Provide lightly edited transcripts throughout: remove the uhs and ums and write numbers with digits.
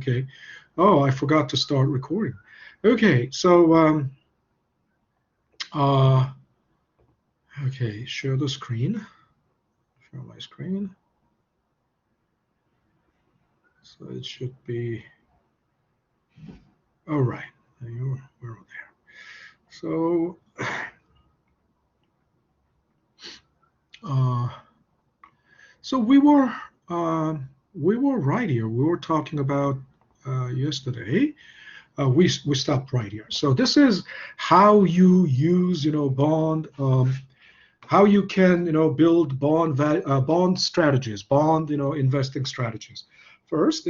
Okay. Oh, I forgot to start recording. Okay, so okay, share the screen. Share my screen. So it should be all right. We're there. So so we were right here. We were talking about yesterday. We stopped right here. So this is how you use bond. How you can build bond strategies, bond investing strategies. First,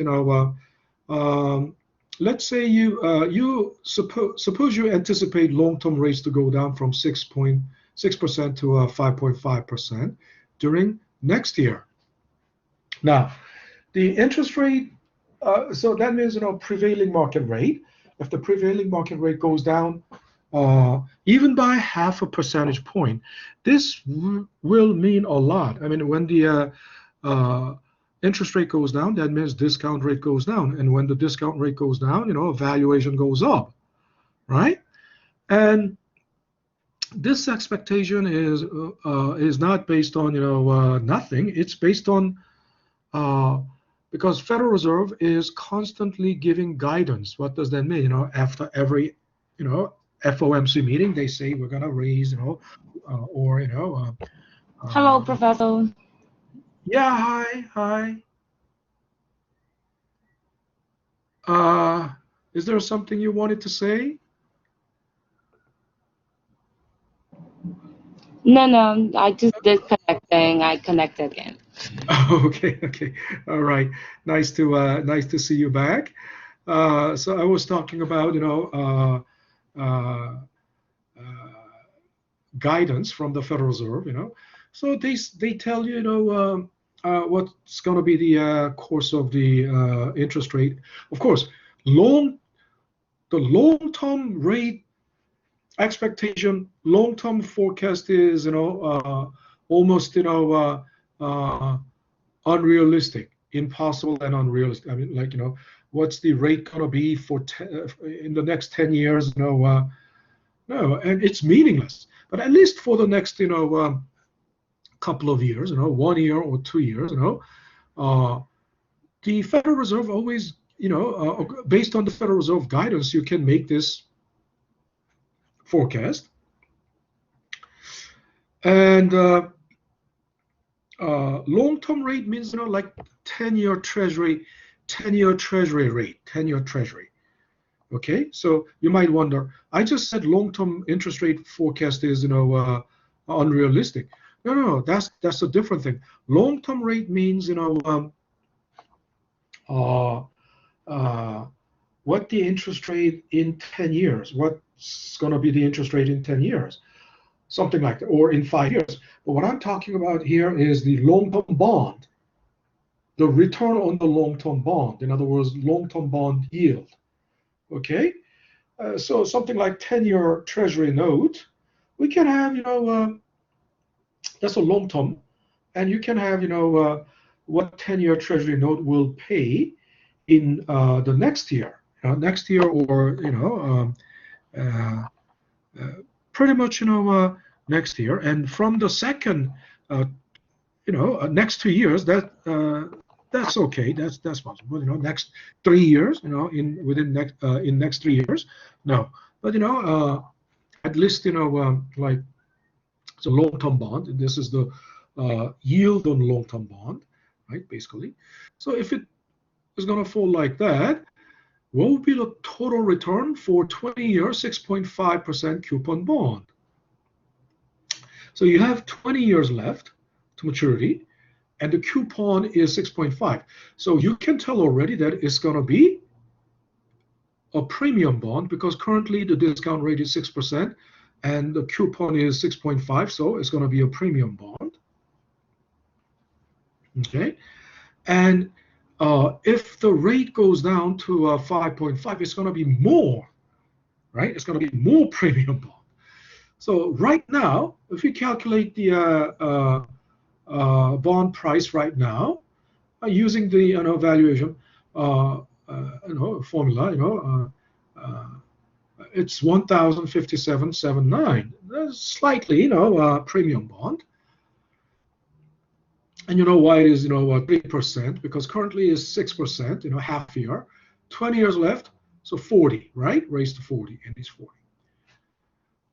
let's say you suppose you anticipate long-term rates to go down from 6.6% to 5.5% during next year. Now, the interest rate, so that means prevailing market rate. If the prevailing market rate goes down even by half a percentage point, this will mean a lot. I mean, when the interest rate goes down, that means discount rate goes down, and when the discount rate goes down, valuation goes up, right? And this expectation is not based on nothing. It's based on because Federal Reserve is constantly giving guidance. What does that mean? After every FOMC meeting, they say we're gonna raise, or Hello, Professor. Yeah, hi. Is there something you wanted to say? No, I just did connecting. I connected again. Okay, all right. Nice to see you back. So I was talking about uh, guidance from the Federal Reserve. So they tell you what's going to be the course of the interest rate. Of course, the long-term rate expectation, long-term forecast is almost unrealistic, impossible and unrealistic. I mean, like what's the rate going to be for in the next 10 years? No, and it's meaningless. But at least for the next couple of years, 1 year or 2 years, the Federal Reserve always, based on the Federal Reserve guidance, you can make this forecast. And long-term rate means like 10-year treasury rate, 10-year treasury. Okay, so you might wonder, I just said long-term interest rate forecast is unrealistic. No, that's a different thing. Long-term rate means what the interest rate in 10 years, what's going to be the interest rate in 10 years, something like that, or in 5 years. But what I'm talking about here is the long-term bond, the return on the long-term bond. In other words, long-term bond yield. Okay, so something like 10-year treasury note, we can have, that's a long-term, and you can have, what 10-year treasury note will pay in the next year, or pretty much next year, and from the second next 2 years, that's okay, that's possible. Next 3 years, in next 3 years, no. But at least like it's a long-term bond. This is the yield on long-term bond, right? Basically, so if it is going to fall like that, what will be the total return for 20-year 6.5% coupon bond? So you have 20 years left to maturity, and the coupon is 6.5. So you can tell already that it's going to be a premium bond, because currently the discount rate is 6% and the coupon is 6.5, so it's going to be a premium bond. Okay, and if the rate goes down to 5.5, it's going to be more, right? It's going to be more premium bond. So right now, if you calculate the bond price right now, using the valuation, formula, it's 1,057.79. That's slightly, premium bond. And you know why it is, 3%? Because currently is 6%, half year, 20 years left, so 40, right? Raised to 40, and it's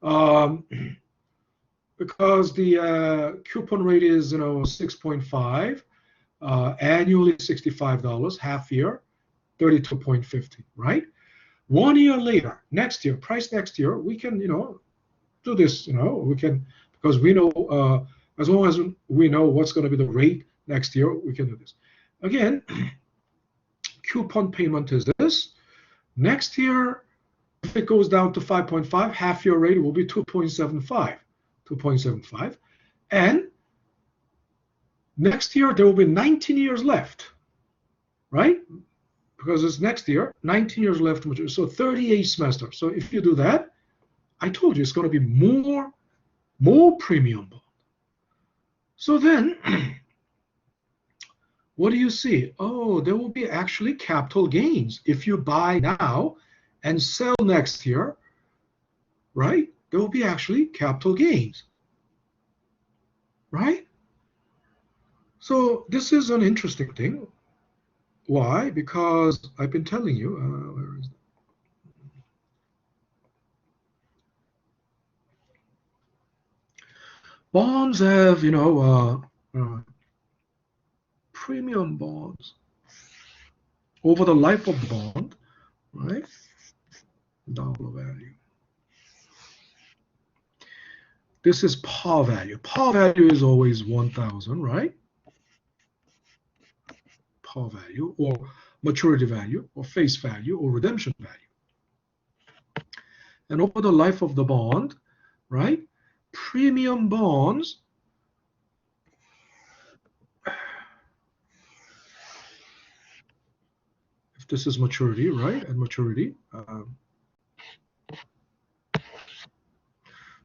40. Because the coupon rate is, 6.5, annually $65, half year, 32.50, right? 1 year later, next year, price next year, we can, do this, we can, because we know, as long as we know what's going to be the rate next year, we can do this. Again, coupon payment is this. Next year, if it goes down to 5.5, half year rate will be 2.75. And next year, there will be 19 years left, right? Because it's next year, 19 years left, so 38 semesters. So if you do that, I told you it's going to be more premium bond. So then, what do you see? Oh, there will be actually capital gains. If you buy now and sell next year, right? There will be actually capital gains, right? So this is an interesting thing. Why? Because I've been telling you, where is that? Bonds have, premium bonds over the life of the bond, right? Dollar value. This is par value. Par value is always 1,000, right? Par value, or maturity value, or face value, or redemption value. And over the life of the bond, right? Premium bonds, if this is maturity, right? And maturity,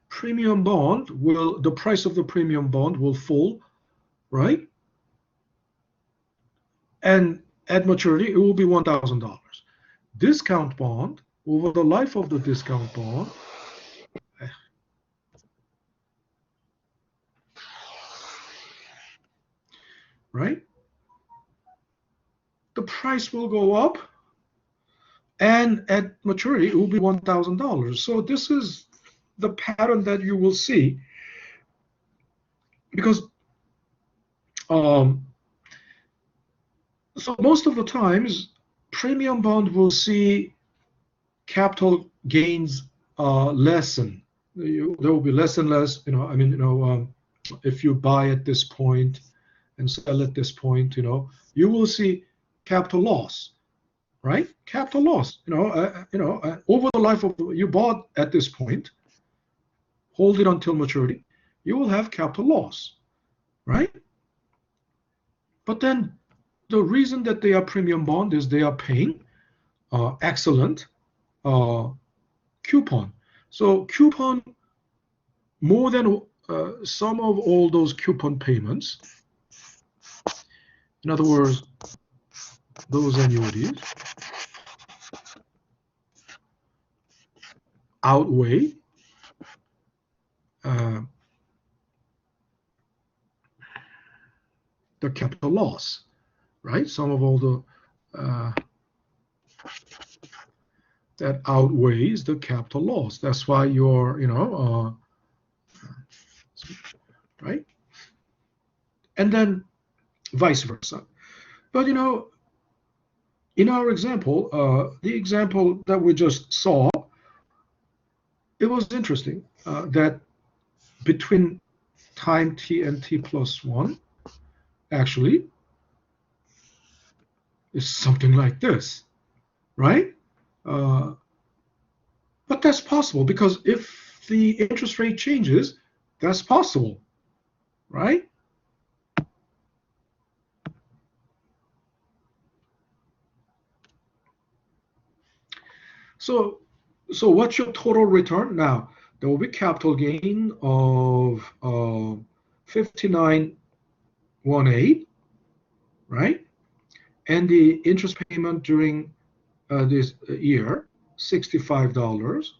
premium bond will, the price of the premium bond will fall, right? And at maturity, it will be $1,000. Discount bond, over the life of the discount bond, right? The price will go up, and at maturity, it will be $1,000. So this is the pattern that you will see, because so most of the times, premium bond will see capital gains lessen. There will be less and less, if you buy at this point and sell at this point, you will see capital loss, right? Capital loss, over the life of you bought at this point, hold it until maturity, you will have capital loss, right? But then the reason that they are premium bond is they are paying excellent coupon. So coupon, more than some of all those coupon payments, in other words, those annuities outweigh the capital loss, right? Some of all the that outweighs the capital loss. That's why you're, right? And then vice versa. But, in our example, the example that we just saw, it was interesting that between time t and t plus 1, actually, is something like this, right? But that's possible, because if the interest rate changes, that's possible, right? So what's your total return? Now, there will be capital gain of 59.18, right? And the interest payment during this year, $65.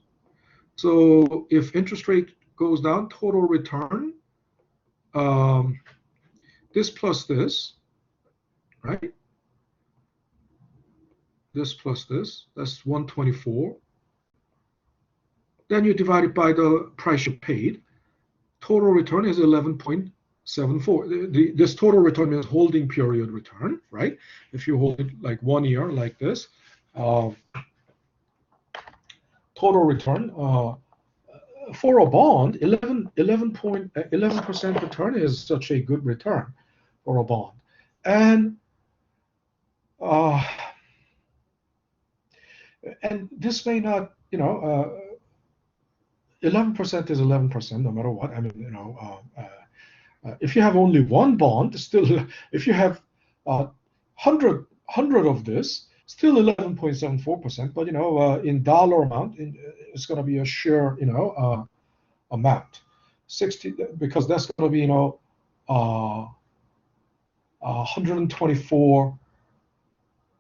So if interest rate goes down, total return, this plus this, right? This plus this, that's 124. Then you divide it by the price you paid. Total return is 11.74. This total return means holding period return, right? If you hold it like 1 year like this, total return for a bond, 11% return is such a good return for a bond. And this may not, 11% is 11% no matter what. I mean, if you have only one bond, still, if you have 100 of this, still 11.74%. But in dollar amount, it's going to be a sheer amount, 60, because that's going to be 124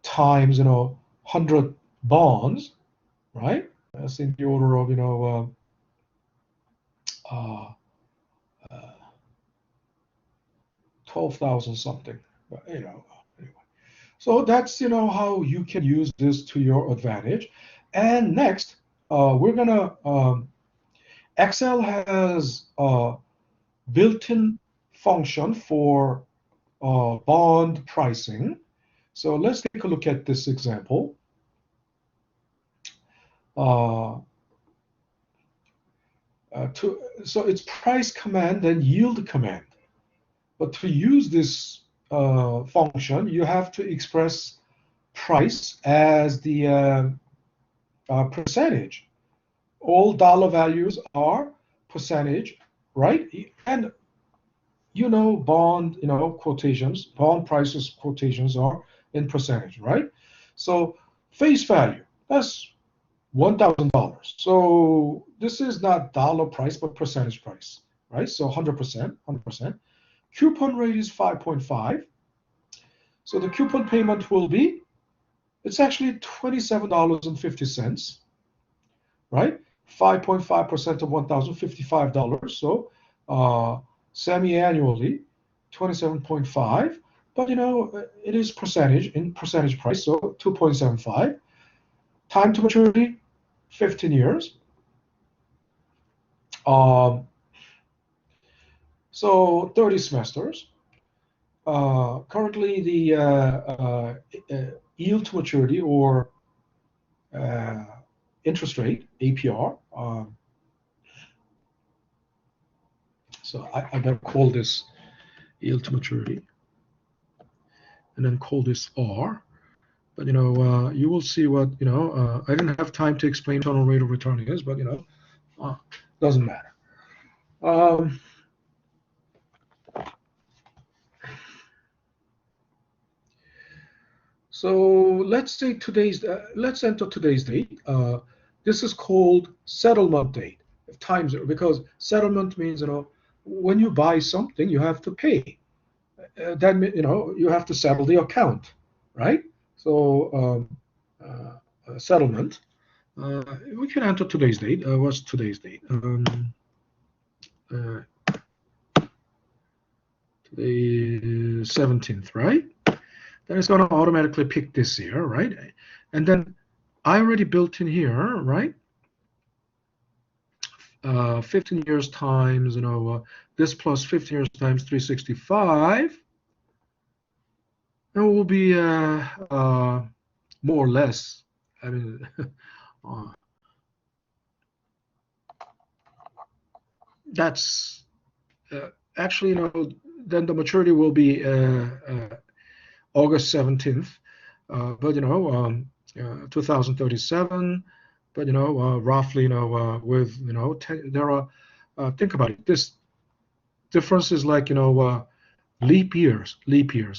times 100 bonds, right? That's in the order of 12,000 something. But, anyway. So that's how you can use this to your advantage. And next, we're gonna Excel has a built-in function for bond pricing. So let's take a look at this example. So it's price command and yield command. But to use this function, you have to express price as the percentage. All dollar values are percentage, right? And bond, quotations, bond prices quotations are in percentage, right? So face value, that's $1,000. So this is not dollar price, but percentage price, right? So 100%, 100%. Coupon rate is 5.5. So the coupon payment will be, it's actually $27.50, right? 5.5% of $1,055. So semi-annually, 27.5. But it is percentage in percentage price, so 2.75. Time to maturity, 15 years. So 30 semesters. Currently, the yield to maturity or interest rate, APR. So I better call this yield to maturity, and then call this R. But you will see what I didn't have time to explain internal rate of return is, but doesn't matter. So let's say let's enter today's date. This is called settlement date, time zero, because settlement means when you buy something, you have to pay. Then you have to settle the account, right? So settlement. We can enter today's date. What's today's date? Today is 17th, right? Then it's going to automatically pick this year, right? And then I already built in here, right? 15 years times, this plus 15 years times 365. And it will be more or less. I mean, that's actually, then the maturity will be August 17th, but 2037. But roughly, with 10, there are. Think about it. This difference is like leap years,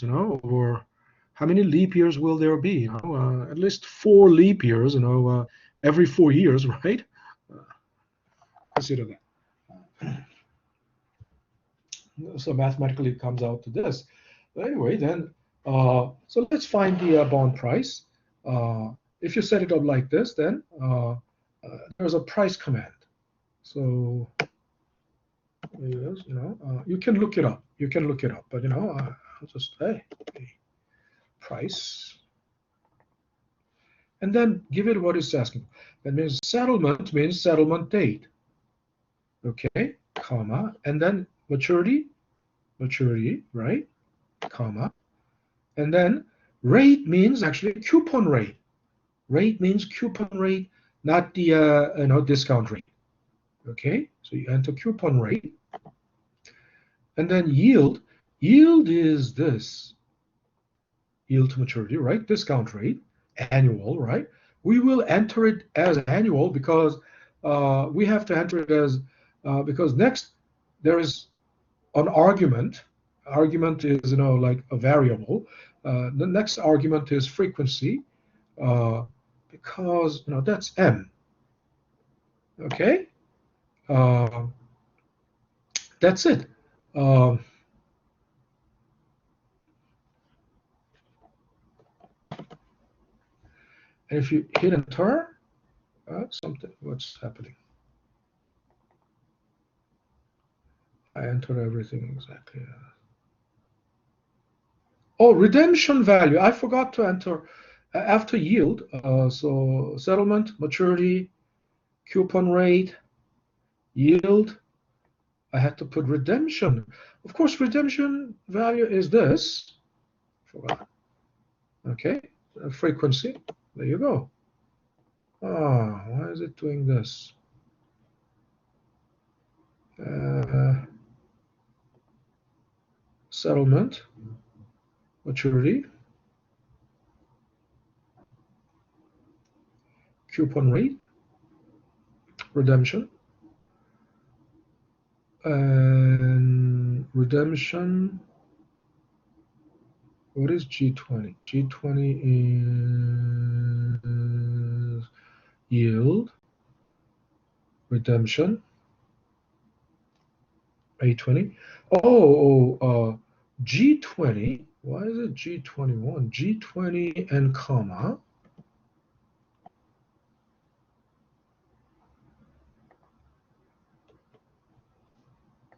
or how many leap years will there be? At least 4 leap years, every 4 years, right? Consider that. So mathematically, it comes out to this. But anyway, then, so let's find the bond price. if you set it up like this, then there's a price command. So you can look it up. You can look it up, but I'll just price, and then give it what it's asking. That means settlement date. Okay, comma, and then maturity, right? Comma, and then rate means actually coupon rate. Rate means coupon rate, not the discount rate. Okay, so you enter coupon rate, and then yield. Yield is this. Yield to maturity, right? Discount rate, annual, right? We will enter it as annual because we have to enter it as because next there is an argument. Argument is like a variable. The next argument is frequency because that's m. Okay, that's it. And if you hit enter, what's happening? I enter everything exactly. Oh, redemption value. I forgot to enter after yield. So settlement, maturity, coupon rate, yield. I had to put redemption. Of course, redemption value is this. Forgot. Okay, frequency. There you go. Ah, why is it doing this? Settlement, maturity, coupon rate, redemption, and redemption. What is G20? G20 is yield, redemption, A20. G20. Why is it G21? G20 and comma.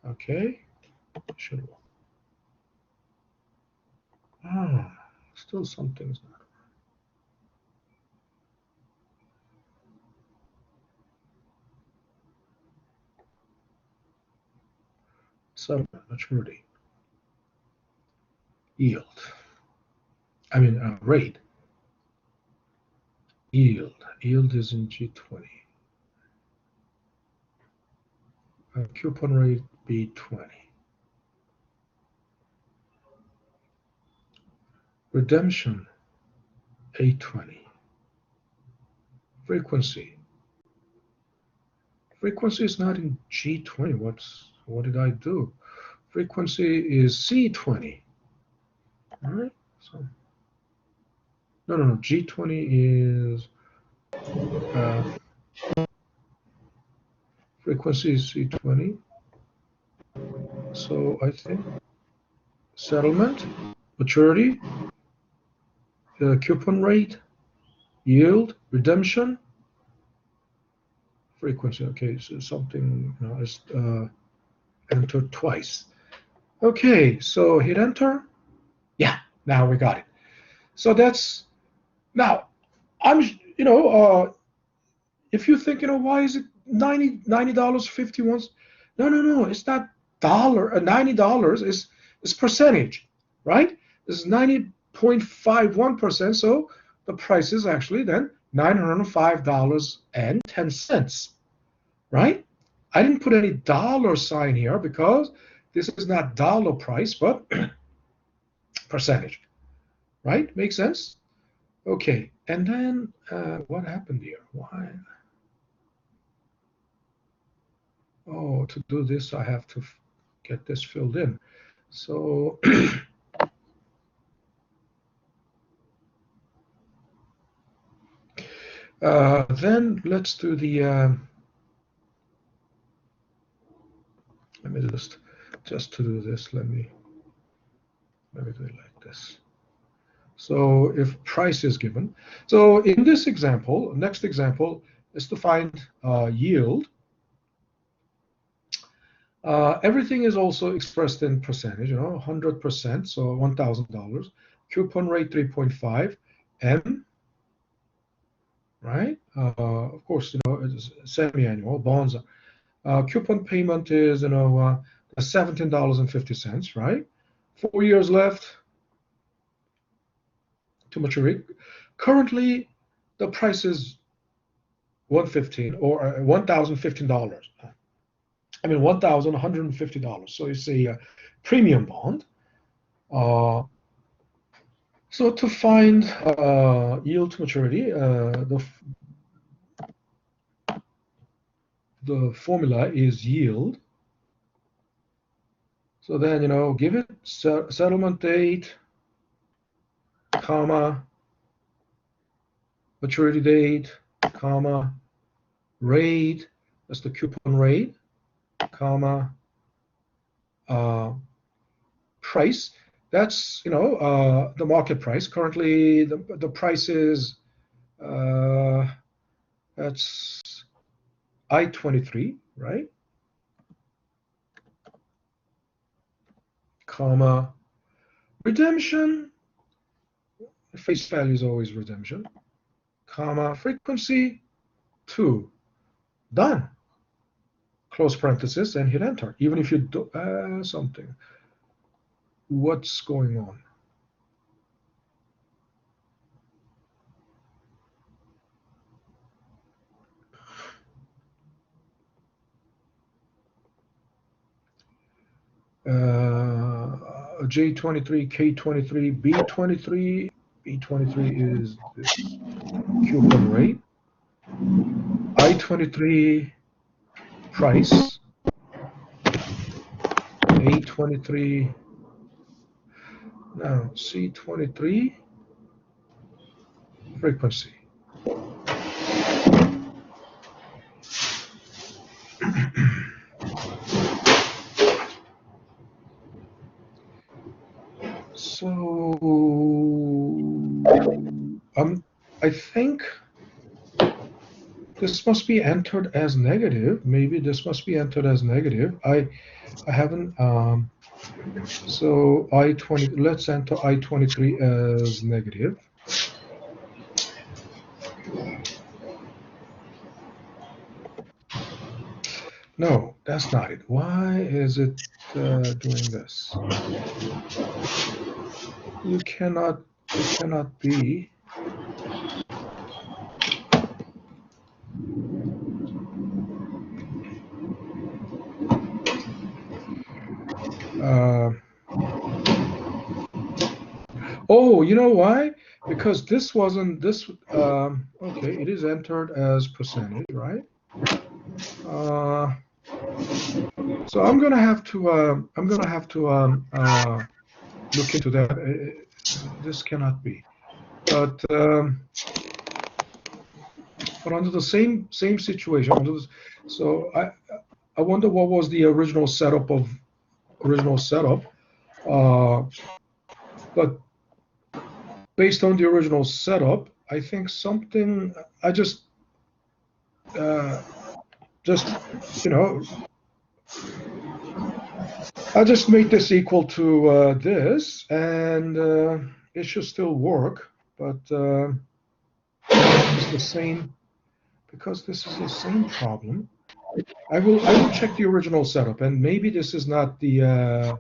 Okay. Should work. Still something's not. Settlement, maturity, yield. I mean rate. Yield. Yield is in G20. Coupon rate B20. Redemption A20. Frequency. Frequency is not in G20. What did I do? Frequency is C20. All right. So no. G20 is frequency is C20. So I think settlement, maturity, coupon rate, yield, redemption, frequency. Okay, so something is entered twice. Okay, so hit enter. Yeah, now we got it. So that's now I'm if you think why is it $90.51? No, it's not $90 is percentage, right? This is 90.51%, so the price is actually then $905.10, right? I didn't put any dollar sign here because this is not dollar price but percentage, right? Makes sense? Okay, and then what happened here? Why? Oh, to do this, I have to get this filled in. So then let's do the, let me just to do this, let me do it like this. So if price is given, so in this example, next example is to find yield. Everything is also expressed in percentage, 100%, so $1,000. Coupon rate 3.5, M, right? Of course, it's semi-annual bonds. Coupon payment is, $17.50, right? 4 years left to maturity. Currently, the price is $115 or $1,015. I mean, $1,150. So it's a premium bond. So to find yield to maturity, the formula is yield. So then, give it settlement date, comma, maturity date, comma, rate, that's the coupon rate, comma, price, that's, the market price. Currently, the price is, that's I-23, right? Comma, redemption, face value is always redemption, comma, frequency, 2, done. Close parenthesis and hit enter. Even if you do something. What's going on? J23, K23, B23. B23 is this coupon rate. I23 price. A23. Now C23 frequency. So I think this must be entered as negative. Maybe this must be entered as negative. I haven't. So I-20. Let's enter I-23 as negative. No, that's not it. Why is it doing this? It cannot be. Oh, you know why? Because this wasn't this. Okay, it is entered as percentage, right? So I'm gonna have to look into that. This cannot be, but under the same situation, so I wonder what was the original setup. But based on the original setup, I think something. I just I'll just make this equal to this, and it should still work, but it's the same, because this is the same problem. I will check the original setup, and maybe this is not the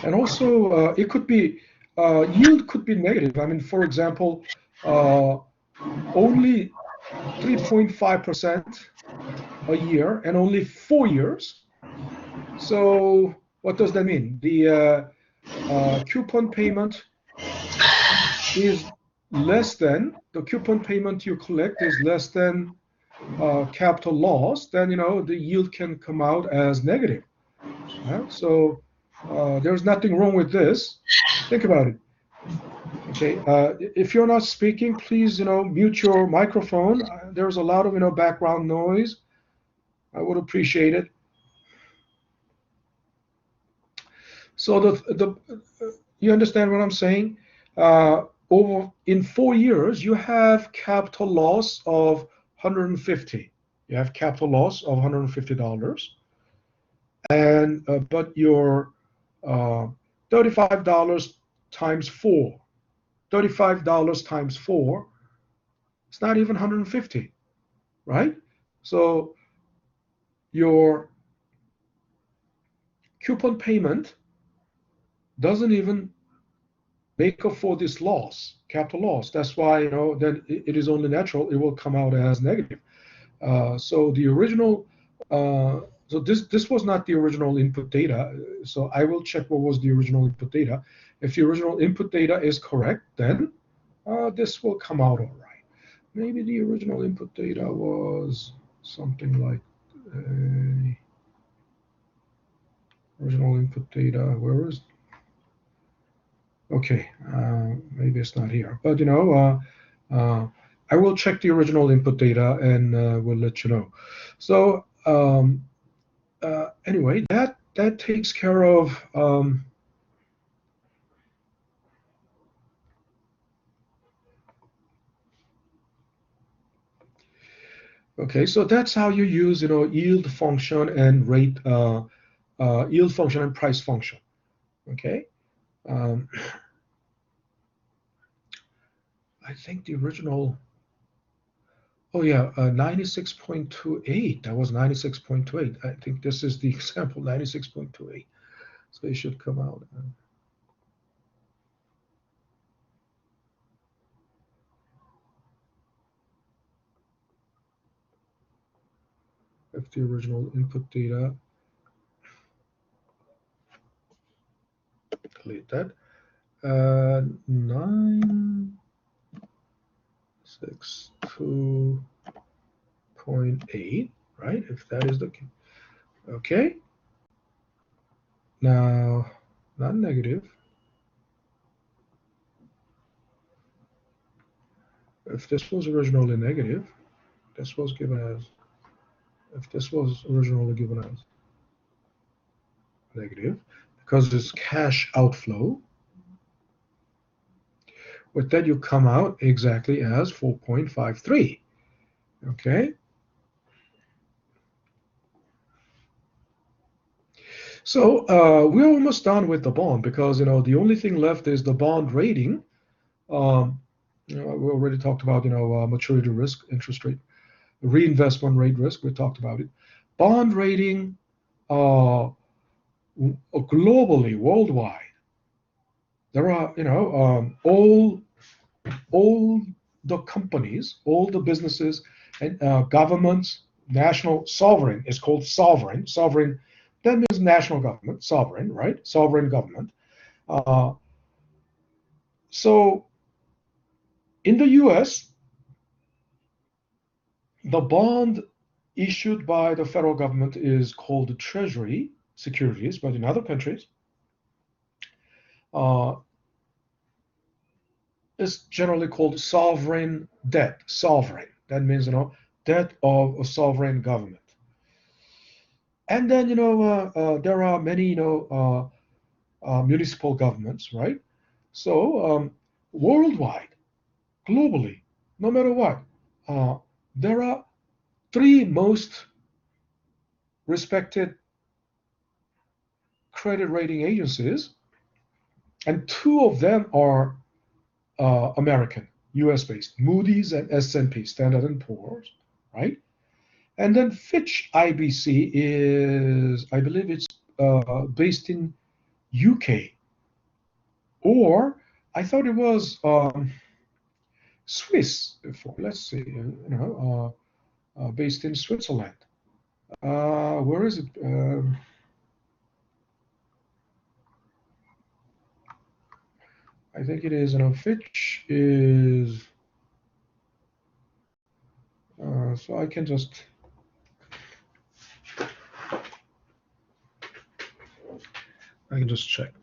and also it could be yield could be negative. I mean, for example, only 3.5% a year and only 4 years. So what does that mean? The coupon payment is less than, the coupon payment you collect is less than capital loss, then the yield can come out as negative. So there's nothing wrong with this. Think about it. Okay, if you're not speaking, please, mute your microphone. There's a lot of, background noise. I would appreciate it. So you understand what I'm saying? Over in 4 years, you have capital loss of 150. You have capital loss of $150, and but your $35 times 4, $35 times 4, it's not even 150, right? So your coupon payment doesn't even make up for this loss, capital loss. That's why then it is only natural it will come out as negative. So the original, so this was not the original input data. So I will check what was the original input data. If the original input data is correct, then this will come out all right. Maybe the original input data was something like original input data. Where is? Okay, maybe it's not here. But I will check the original input data and we'll let you know. So anyway, that takes care of. Okay, so that's how you use yield function and rate yield function and price function. Okay. I think the original. Oh yeah, 96.28. That was 96.28. I think this is the example 96.28. So it should come out. If the original input data, delete that. 962.8, right? If that is the case. Okay. Now, not negative. If this was originally negative, this was given as, if this was originally given as negative, because it's cash outflow, with that you come out exactly as 4.53. Okay. So we're almost done with the bond because the only thing left is the bond rating. We already talked about maturity risk, interest rate, reinvestment rate risk. We talked about it. Bond rating globally, worldwide. There are all the companies, all the businesses, and governments, national sovereign is called sovereign. Sovereign, that means national government, sovereign, right? Sovereign government. So in the U.S., the bond issued by the federal government is called Treasury securities, but in other countries, it's generally called sovereign debt. Sovereign. That means debt of a sovereign government. And then there are many municipal governments, right? So worldwide, globally, no matter what, there are three most respected credit rating agencies, and two of them are American, U.S.-based, Moody's and S&P, Standard and Poor's, right? And then Fitch IBC is, I believe it's based in UK, or I thought it was Swiss before. Let's see, based in Switzerland. Where is it? I think it is. Fitch is. So I can just. I can just check.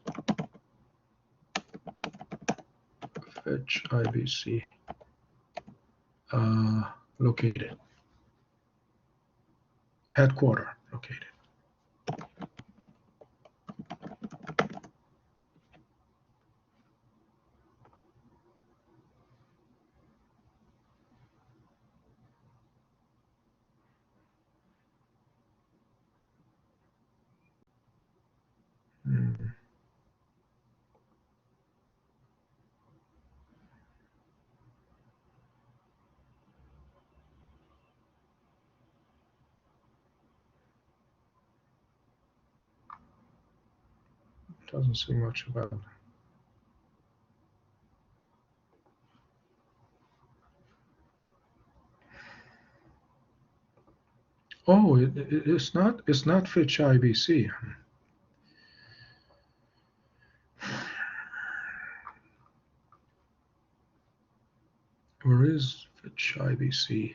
Fitch IBC located. Headquarter located. Doesn't say much about it. Oh, it's not Fitch IBC. Where is Fitch IBC?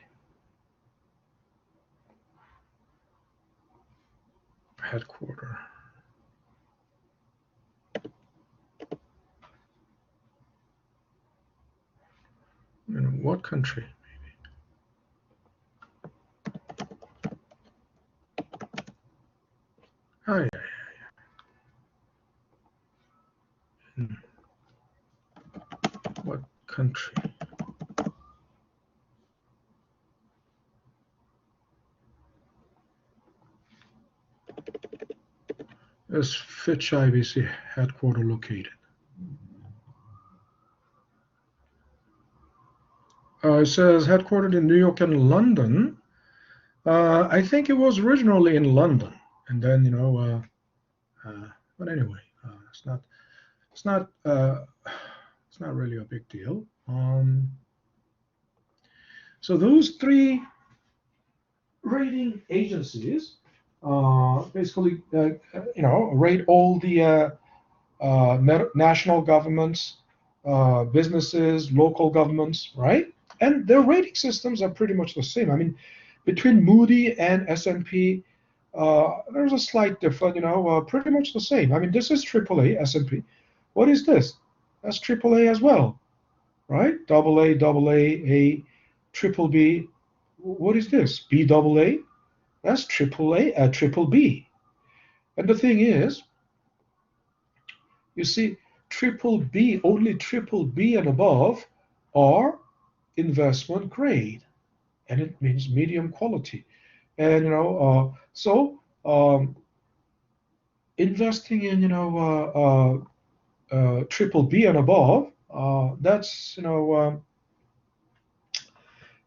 Headquarter. In what country? Oh, yeah. In what country? Is Fitch IBC headquarter located? It says headquartered in New York and London. I think it was originally in London, and then but anyway, it's not really a big deal. So those three rating agencies basically rate all the national governments, businesses, local governments, right? And their rating systems are pretty much the same. I mean, between Moody and S&P, there's a slight difference, pretty much the same. I mean, this is AAA, S&P. What is this? That's AAA as well, right? AA, A, triple B. What is this? BAA? That's AAA, triple B. And the thing is, you see, triple B, only triple B and above are investment grade, and it means medium quality. And so investing in triple B and above, that's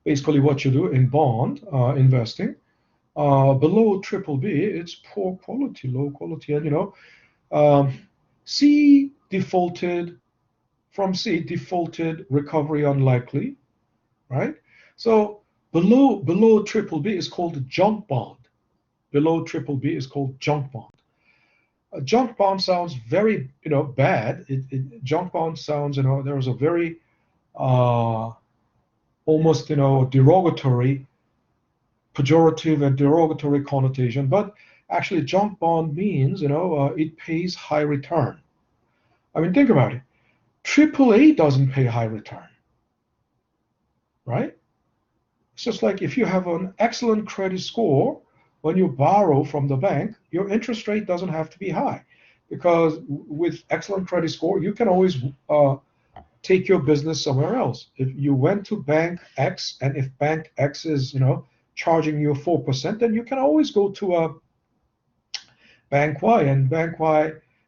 basically what you do in bond investing. Below triple B, it's poor quality, low quality, and C defaulted, from C defaulted, recovery unlikely, right? So below triple B is called junk bond. Below triple B is called junk bond. A junk bond sounds very bad. Junk bond sounds there is a very almost derogatory, pejorative and derogatory connotation, but actually junk bond means it pays high return. I mean, think about it. AAA doesn't pay high return, right? It's just like if you have an excellent credit score, when you borrow from the bank, your interest rate doesn't have to be high, because with excellent credit score, you can always take your business somewhere else. If you went to bank X, and if bank X is charging you 4%, then you can always go to bank Y, and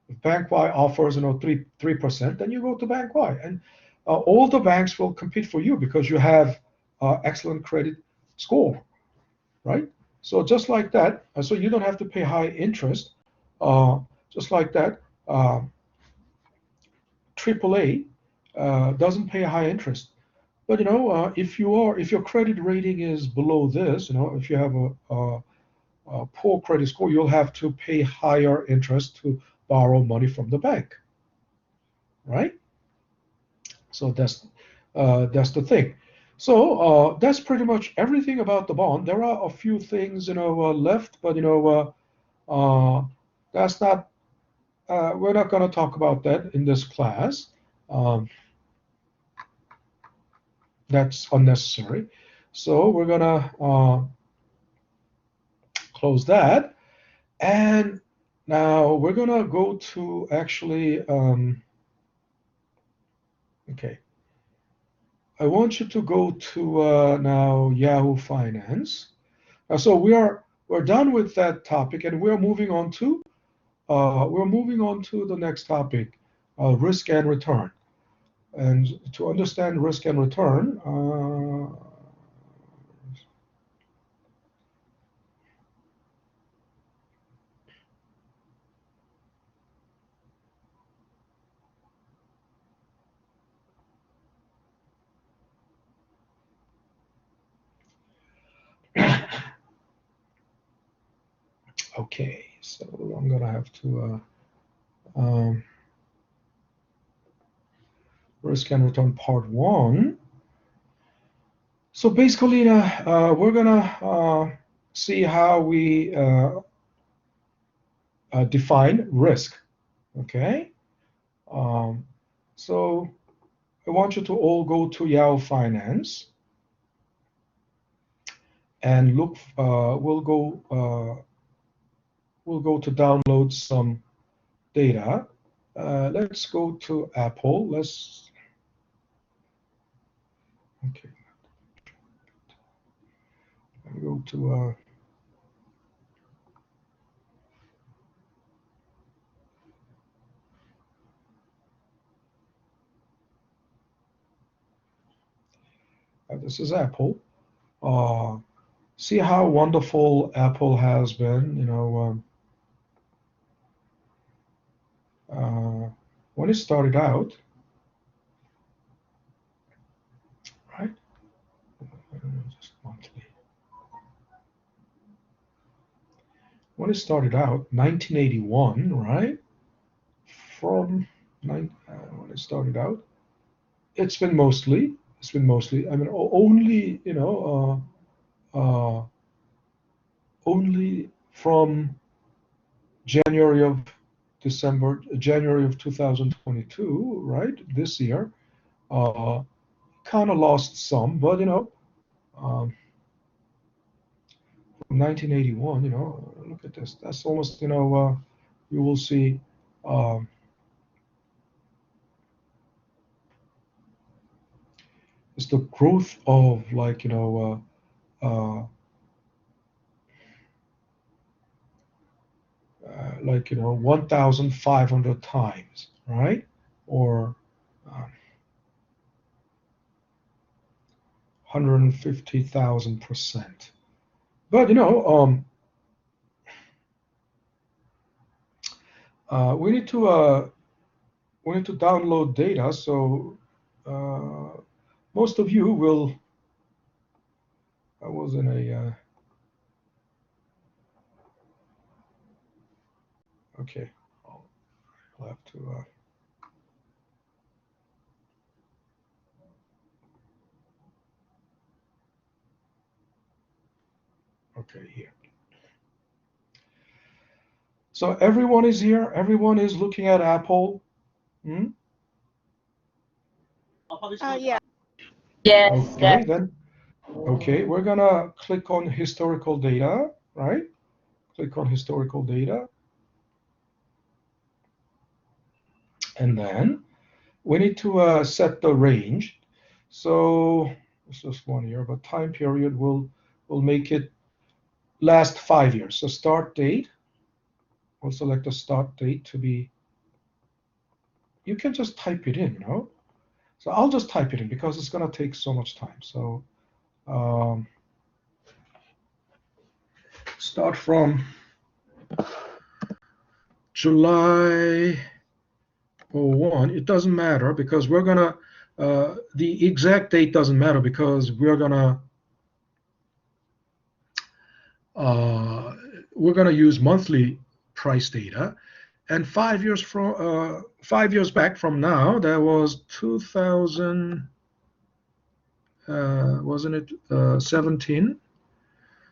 if bank Y offers 3%, then you go to bank Y, and all the banks will compete for you because you have excellent credit score, right? So just like that, so you don't have to pay high interest. Just like that, AAA doesn't pay high interest. But if your credit rating is below this, if you have a poor credit score, you'll have to pay higher interest to borrow money from the bank, right? So that's the thing. So that's pretty much everything about the bond. There are a few things left, but that's not. We're not going to talk about that in this class. that's unnecessary. So we're gonna close that, and now we're gonna go to actually okay. I want you to go to now Yahoo Finance. So we're done with that topic, and we're moving on to the next topic, risk and return. And to understand risk and return, okay, so I'm gonna have to risk and return part one. So basically, we're gonna see how we define risk. Okay, so I want you to all go to Yahoo Finance and look. We'll go to download some data. Let's go to Apple. Okay. Let me go to this is Apple. See how wonderful Apple has been. When it started out, right? Just monthly. When it started out, 1981, right? When it started out, it's been mostly. I mean, only only from January of 2022, right? This year, kind of lost some, but from 1981, look at this. That's almost, you will see. It's the growth of like 1,500 times, right? Or 150,000%. But we need to download data. So most of you will. I was in a. Okay, I'll have to. Okay, here. So everyone is here. Everyone is looking at Apple. Hmm? Yeah. Yes. Okay, then. Okay, we're gonna click on historical data, right? Click on historical data. And then we need to set the range. So it's just 1 year, but time period will make it last 5 years. So start date, we'll select the start date to be, you can just type it in, So I'll just type it in because it's going to take so much time. So start from July 01. It doesn't matter because we're going to, the exact date doesn't matter because we're going to use monthly price data. And 5 years from 5 years back from now, there was 2000, wasn't it 17?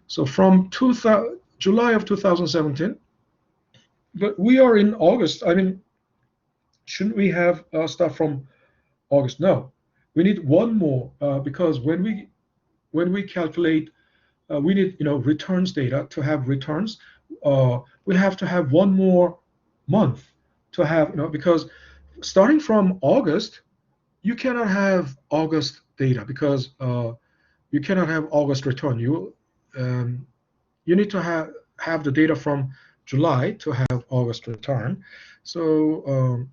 So from July of 2017, but we are in August. I mean, shouldn't we have stuff from August? No, we need one more because when we calculate, we need returns data to have returns. We have to have one more month to have because starting from August, you cannot have August data because you cannot have August return. You need to have the data from July to have August return. So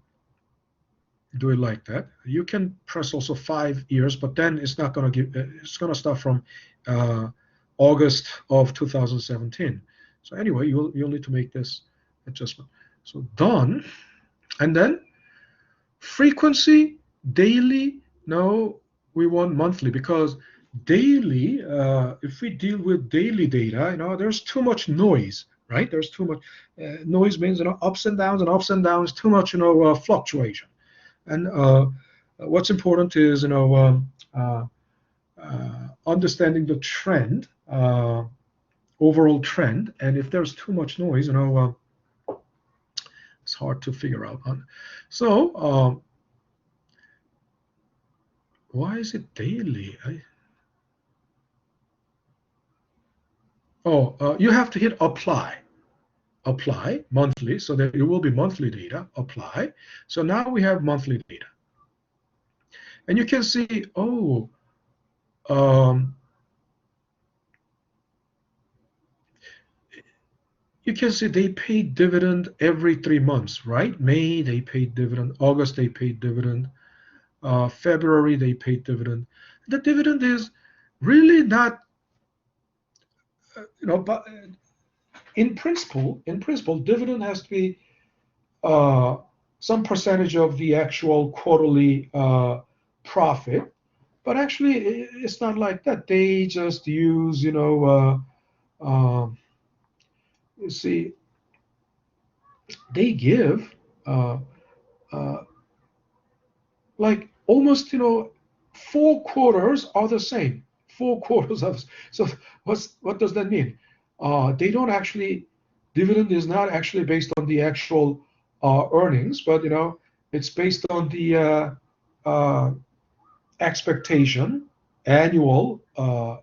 do it like that. You can press also 5 years, but then it's not going to give. It's going to start from August of 2017. So anyway, you'll need to make this adjustment. So done, and then frequency daily. No, we want monthly because daily. If we deal with daily data, there's too much noise, right? There's too much noise means ups and downs and ups and downs. Too much fluctuation. And what's important is understanding the trend, overall trend. And if there's too much noise, it's hard to figure out. So why is it daily? You have to hit apply. Apply monthly, so that it will be monthly data. Apply. So now we have monthly data. And you can see, you can see they paid dividend every 3 months, right? May they paid dividend, August they paid dividend, February they paid dividend. The dividend is really not, but in principle, dividend has to be some percentage of the actual quarterly profit. But actually, it's not like that. They just use, you see, they give like almost, 4 quarters are the same. 4 quarters of. So what does that mean? They don't actually, dividend is not actually based on the actual earnings, but it's based on the expectation, annual, of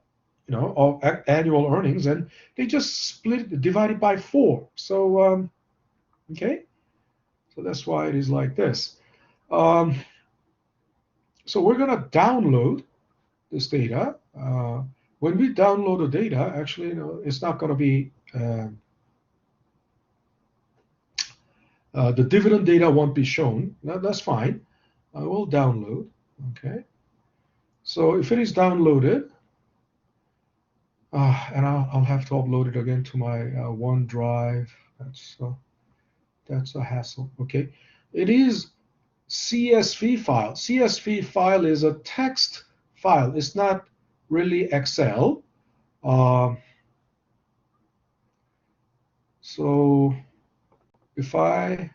annual earnings, and they just divide it by 4. So okay, so that's why it is like this. So we're going to download this data. When we download the data, actually, it's not going to be the dividend data won't be shown. That's fine. We'll download. Okay. So if it is downloaded, and I'll have to upload it again to my OneDrive. That's a hassle. Okay. It is CSV file. CSV file is a text file. It's not really Excel. So if it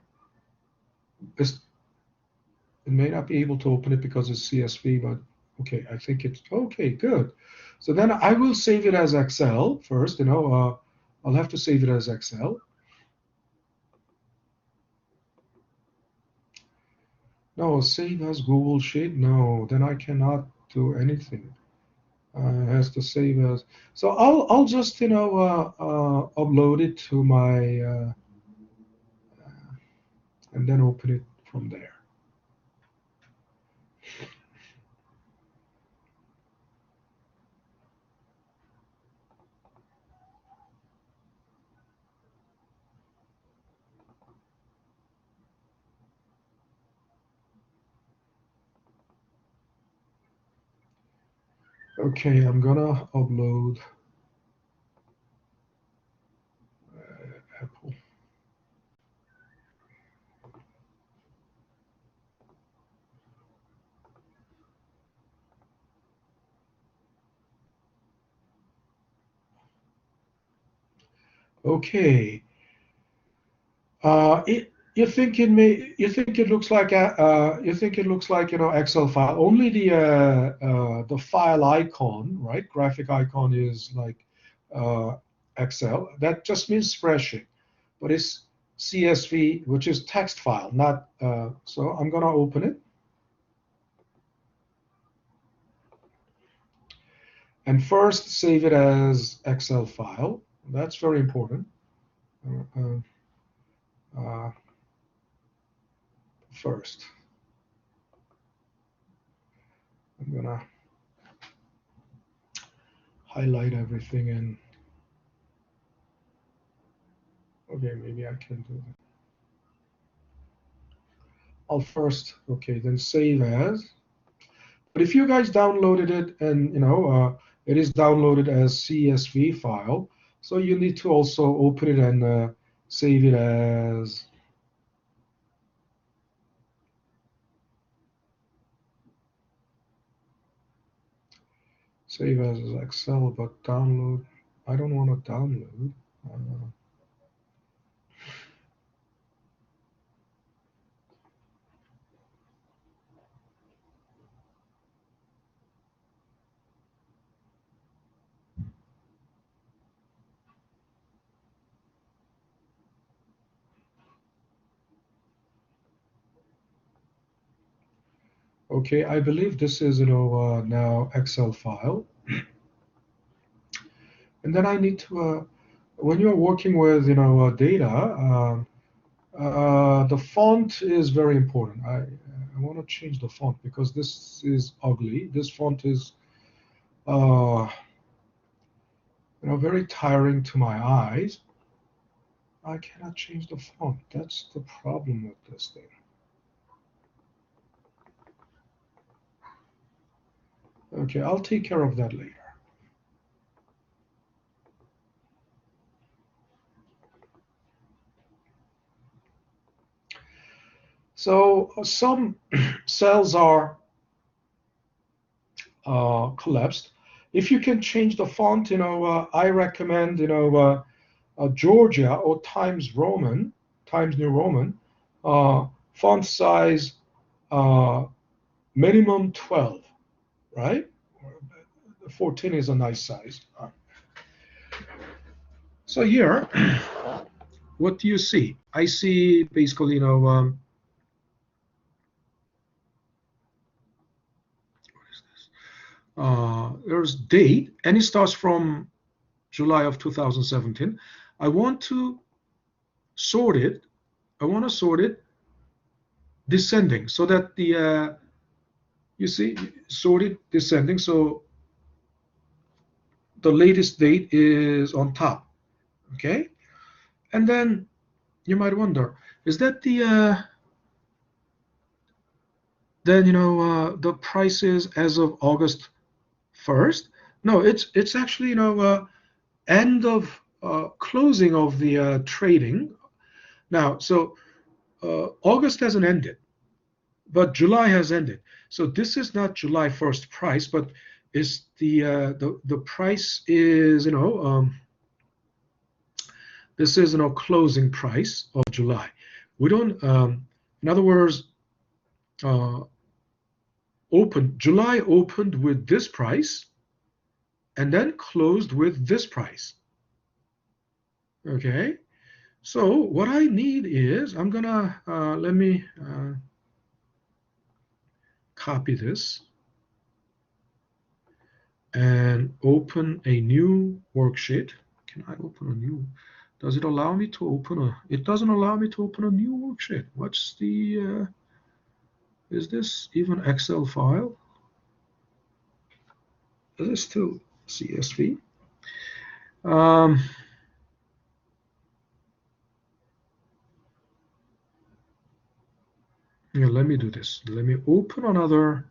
may not be able to open it because it's CSV, but okay, I think it's okay, good. So then I will save it as Excel first, I'll have to save it as Excel. No, save as Google Sheet, no, then I cannot do anything. It has to save as, so I'll just, upload it to my, and then open it from there. Okay, I'm gonna upload Apple. Okay. You think it looks like Excel file. Only the file icon, right? Graphic icon is like Excel. That just means spreadsheet, but it's CSV, which is text file, not. So I'm gonna open it. And first, save it as Excel file. That's very important. First, I'm gonna highlight everything and okay, maybe I can do that. I'll first, okay, then save as. But if you guys downloaded it and it is downloaded as CSV file, so you need to also open it and save it as Excel, but download. I don't want to download. Okay, I believe this is now Excel file, and then I need to when you're working with data, the font is very important. I want to change the font because this is ugly. This font is very tiring to my eyes. I cannot change the font. That's the problem with this thing. Okay, I'll take care of that later. So some cells are collapsed. If you can change the font, I recommend, Georgia or Times New Roman, font size minimum 12, right? 14 is a nice size. So here, what do you see? I see basically, what is this? There's date, and it starts from July of 2017. I want to sort it. I want to sort it descending so that the you see sorted descending. So the latest date is on top. Okay, and then you might wonder, is that the then the prices as of August 1st? No, it's actually end of closing of the trading now. So August hasn't ended, but July has ended. So this is not July 1st price, but is the price is this is closing price of July. We don't in other words July opened with this price and then closed with this price. Okay, so what I need is I'm gonna let me copy this and open a new worksheet. Can I open a new? Does it allow me to open a? It doesn't allow me to open a new worksheet. What's the? Is this even Excel file? Is it still CSV? Yeah, let me do this. Let me open another.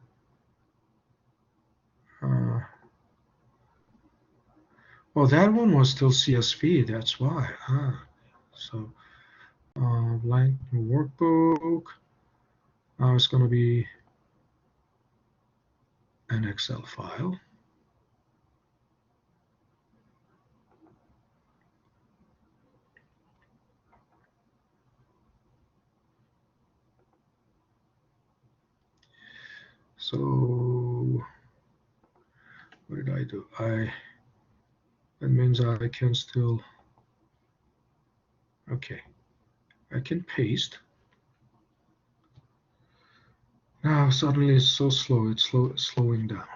Well, that one was still CSV. That's why. So blank workbook. Now it's going to be an Excel file. So what did I do? That means I can still, okay, I can paste. Now suddenly it's so slow, it's slowing down.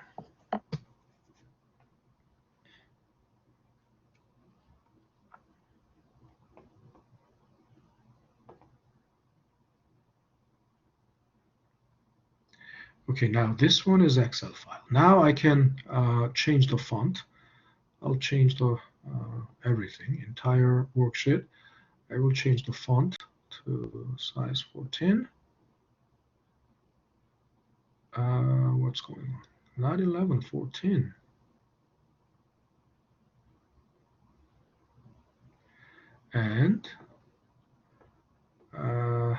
Okay, now this one is Excel file. Now I can change the font. I'll change the everything, entire worksheet. I will change the font to size 14. What's going on? Not 11, 14. And I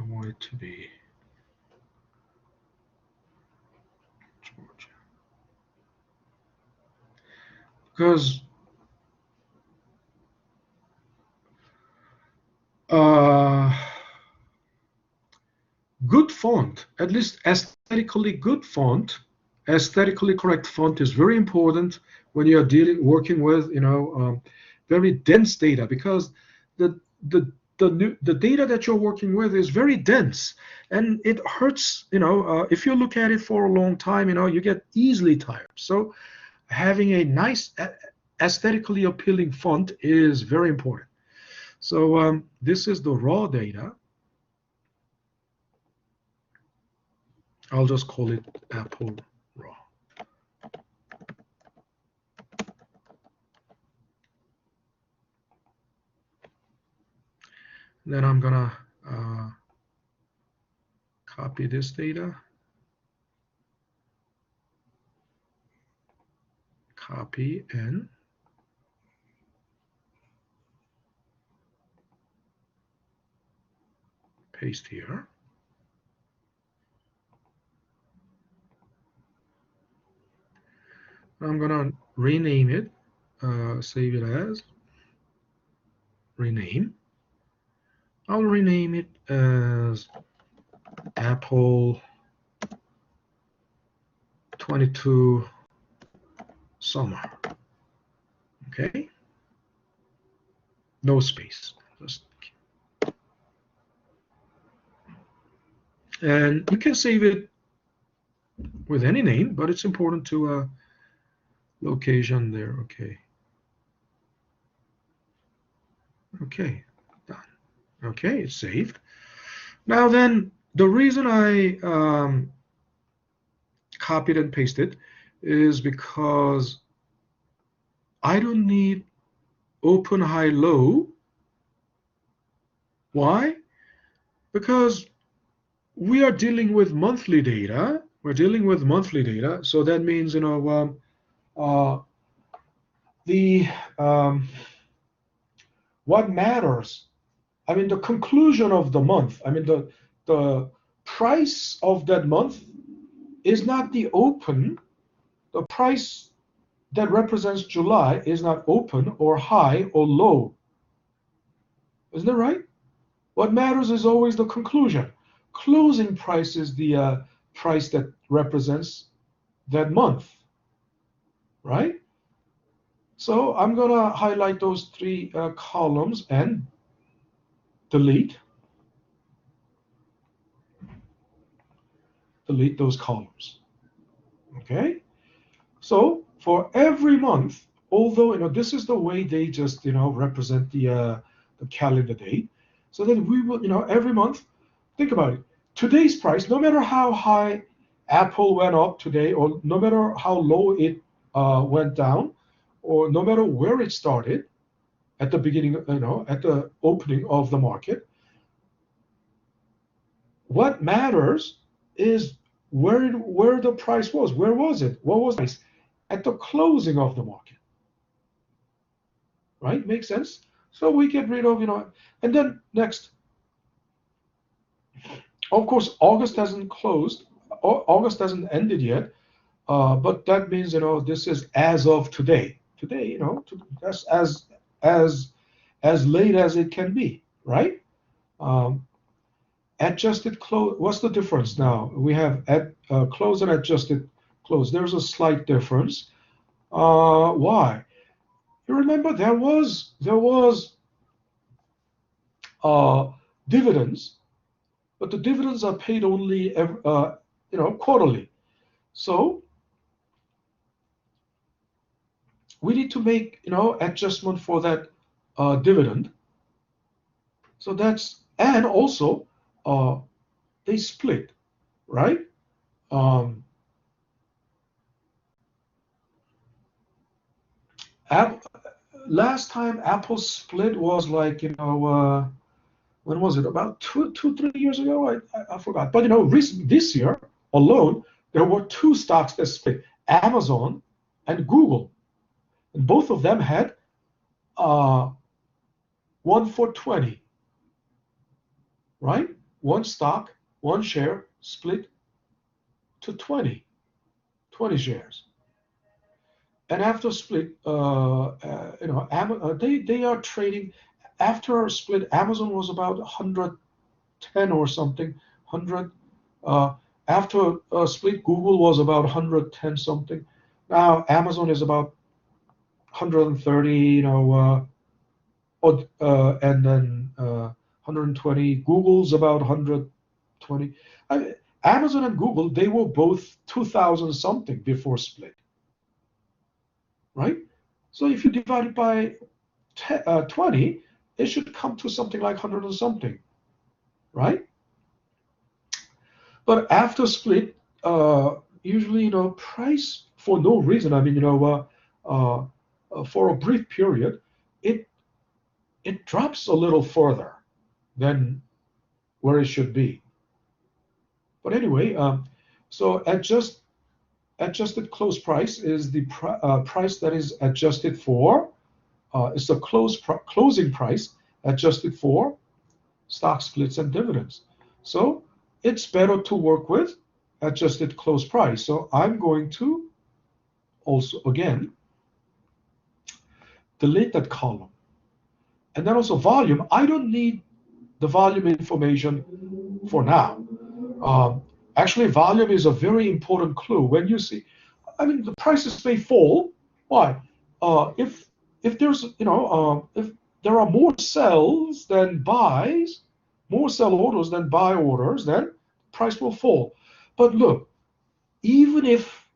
want it to be Georgia. Because good font, at least aesthetically good font, aesthetically correct font is very important when you're working with very dense data, because the the the data that you're working with is very dense, and it hurts. If you look at it for a long time, you get easily tired. So having a nice aesthetically appealing font is very important. So this is the raw data. I'll just call it Apple Raw. Then I'm gonna copy this data, copy and paste here. I'm gonna rename it, save it as rename. I'll rename it as Apple 22 Summer. Okay, no space. And you can save it with any name, but it's important to location there. Okay, done. Okay, it's saved. Now then, the reason I copied and pasted is because I don't need open, high, low. Why? Because we are dealing with monthly data. We're dealing with monthly data, so that means the what matters. I mean, the conclusion of the month. I mean, the price of that month is not the open. The price that represents July is not open or high or low. Isn't that right? What matters is always the conclusion. Closing price is the price that represents that month, right? So I'm going to highlight those three columns and delete those columns. Okay? So for every month, although this is the way they just represent the calendar date, so that we will every month, think about it. Today's price, no matter how high Apple went up today, or no matter how low it went down, or no matter where it started at the beginning, at the opening of the market, what matters is where the price was. Where was it? What was the price at the closing of the market? Right? Makes sense? So we get rid of, and then next, of course, August hasn't closed. August hasn't ended yet, but that means this is as of today. Today, that's as late as it can be, right? Adjusted close. What's the difference now? We have close and adjusted close. There's a slight difference. Why? You remember there was dividends, but the dividends are paid only quarterly. So we need to make adjustment for that dividend. So that's, and also they split, right? Last time Apple split was like, when was it? About 3 years ago? I forgot. But this year alone, there were two stocks that split: Amazon and Google, and both of them had 1 for 20, right? One stock, one share split to 20 shares. And after split, they are trading. After split, Amazon was about 110 or something, 100. After split, Google was about 110 something. Now Amazon is about 130, and then 120. Google's about 120. Amazon and Google, they were both 2,000 something before split, right? So if you divide it by 20, it should come to something like 100 and something, right? But after split, usually, price for no reason. I mean, for a brief period, it drops a little further than where it should be. But anyway, so adjusted close price is the price that is adjusted for. It's the closing price adjusted for stock splits and dividends. So it's better to work with adjusted close price. So I'm going to also, again, delete that column. And then also volume. I don't need the volume information for now. Actually, volume is a very important clue. When you see, I mean, the prices may fall. Why? If there's, if there are more sells than buys, more sell orders than buy orders, then price will fall. But look, even if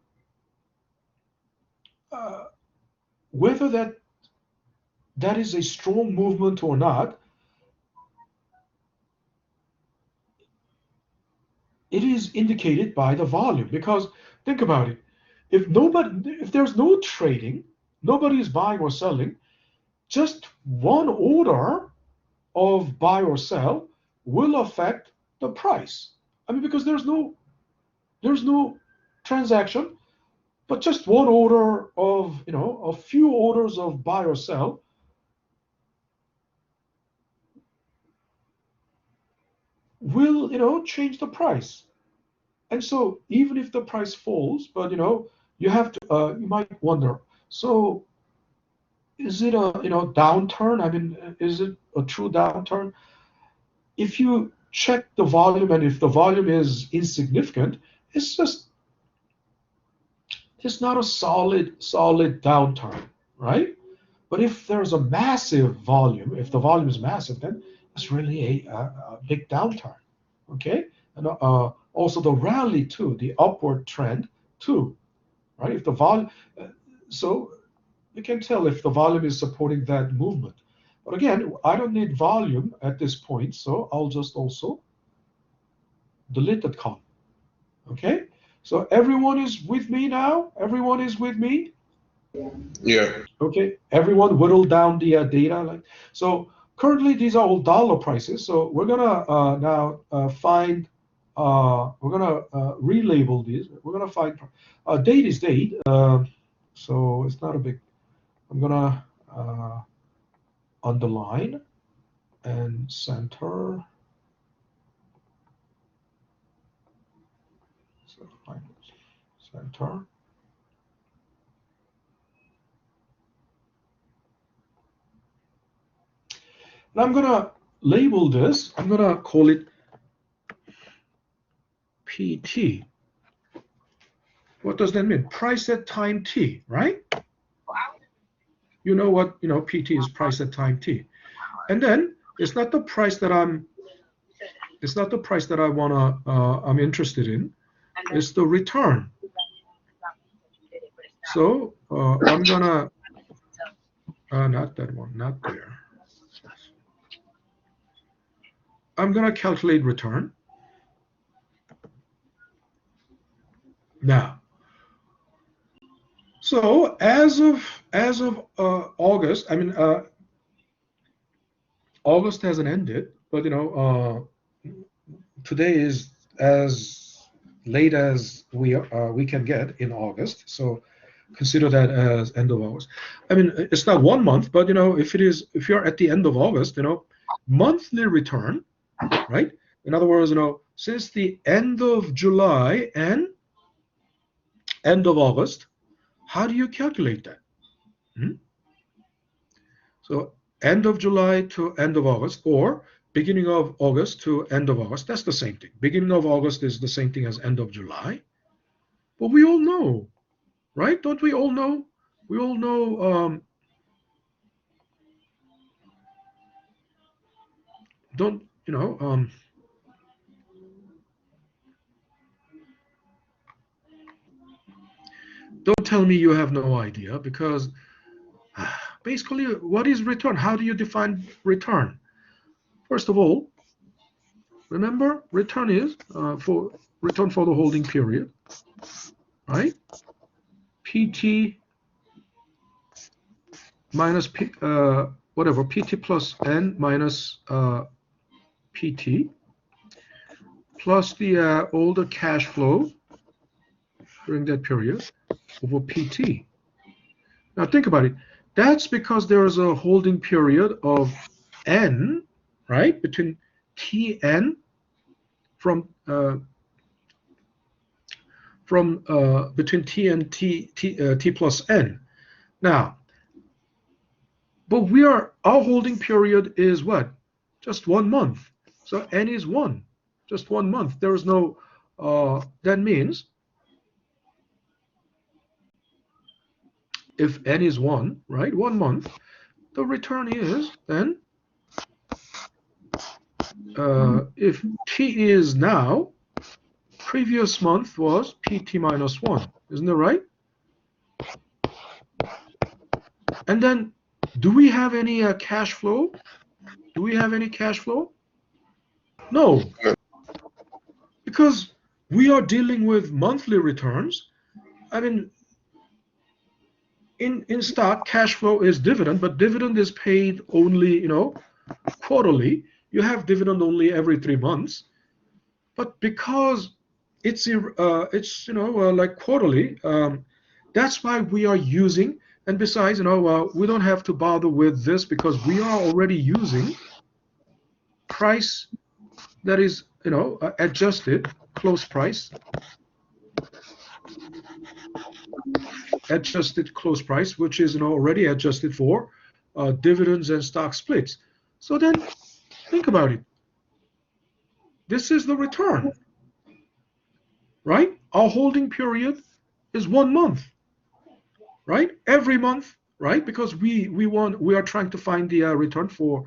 whether that is a strong movement or not, it is indicated by the volume. Because think about it, if there's no trading, nobody is buying or selling, just one order of buy or sell will affect the price. I mean, because there's no transaction, but just one order of, a few orders of buy or sell will, change the price. And so even if the price falls, but you have to, you might wonder, so is it a, downturn? I mean, is it a true downturn? If you check the volume, and if the volume is insignificant, it's not a solid downturn, right? But if there's a massive volume, if the volume is massive, then it's really a big downturn, okay? And also the rally too, the upward trend too, right? If the volume, so you can tell if the volume is supporting that movement. But again, I don't need volume at this point, so I'll just also delete that column, okay? So everyone is with me now? Everyone is with me? Yeah. Okay, everyone whittle down the data. So currently these are all dollar prices. So we're gonna now find, we're gonna relabel these. We're gonna find date is date. So it's not a big, I'm gonna underline and center. So center. And I'm gonna label this. I'm gonna call it PT. What does that mean? Price at time T, right? You know what, PT is price at time T. And then it's not the price that I'm interested in. It's the return. So I'm gonna, not that one, not there. I'm going to calculate return. Now, so as of August, I mean August hasn't ended, but today is as late as we can get in August. So consider that as end of August. I mean, it's not 1 month, but if you're at the end of August, monthly return, right? In other words, since the end of July and end of August, how do you calculate that? So end of July to end of August, or beginning of August to end of August, that's the same thing. Beginning of August is the same thing as end of July. But we all know, right? Don't we all know? We all know, don't tell me you have no idea, because basically, what is return? How do you define return? First of all, remember, return is for the holding period, right? PT minus P, whatever, PT plus N minus PT plus the older cash flow during that period over PT. Now think about it. That's because there is a holding period of N, right, between Tn from between T and T plus N. Now, but our holding period is what? Just 1 month. So N is 1, just 1 month. There is no, that means if N is 1, right, 1 month, the return is then, if T is now, previous month was PT minus 1. Isn't that right? And then, do we have any cash flow? Do we have any cash flow? No. Because we are dealing with monthly returns. I mean, in stock, cash flow is dividend, but dividend is paid only, quarterly. You have dividend only every 3 months. But because it's like quarterly, that's why we are using. And besides, we don't have to bother with this because we are already using price that is, adjusted, close price, adjusted close price, which is already adjusted for dividends and stock splits. So then think about it. This is the return, right? Our holding period is 1 month, right? Every month, right? Because we are trying to find the return for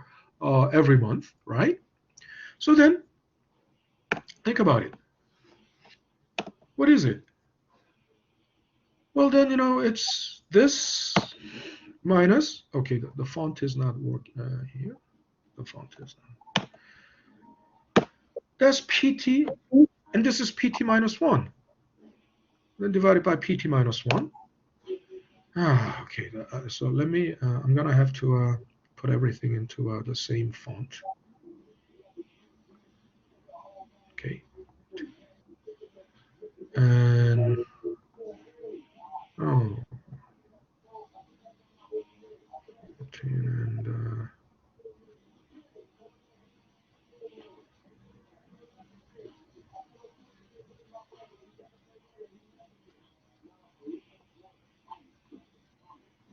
every month, right? So then think about it. What is it? Well, then, it's this minus, okay, the font is not working here. The font is not. That's PT, and this is PT minus 1. Then divided by PT minus 1. Okay, so let me, I'm going to have to put everything into the same font. Okay. And, and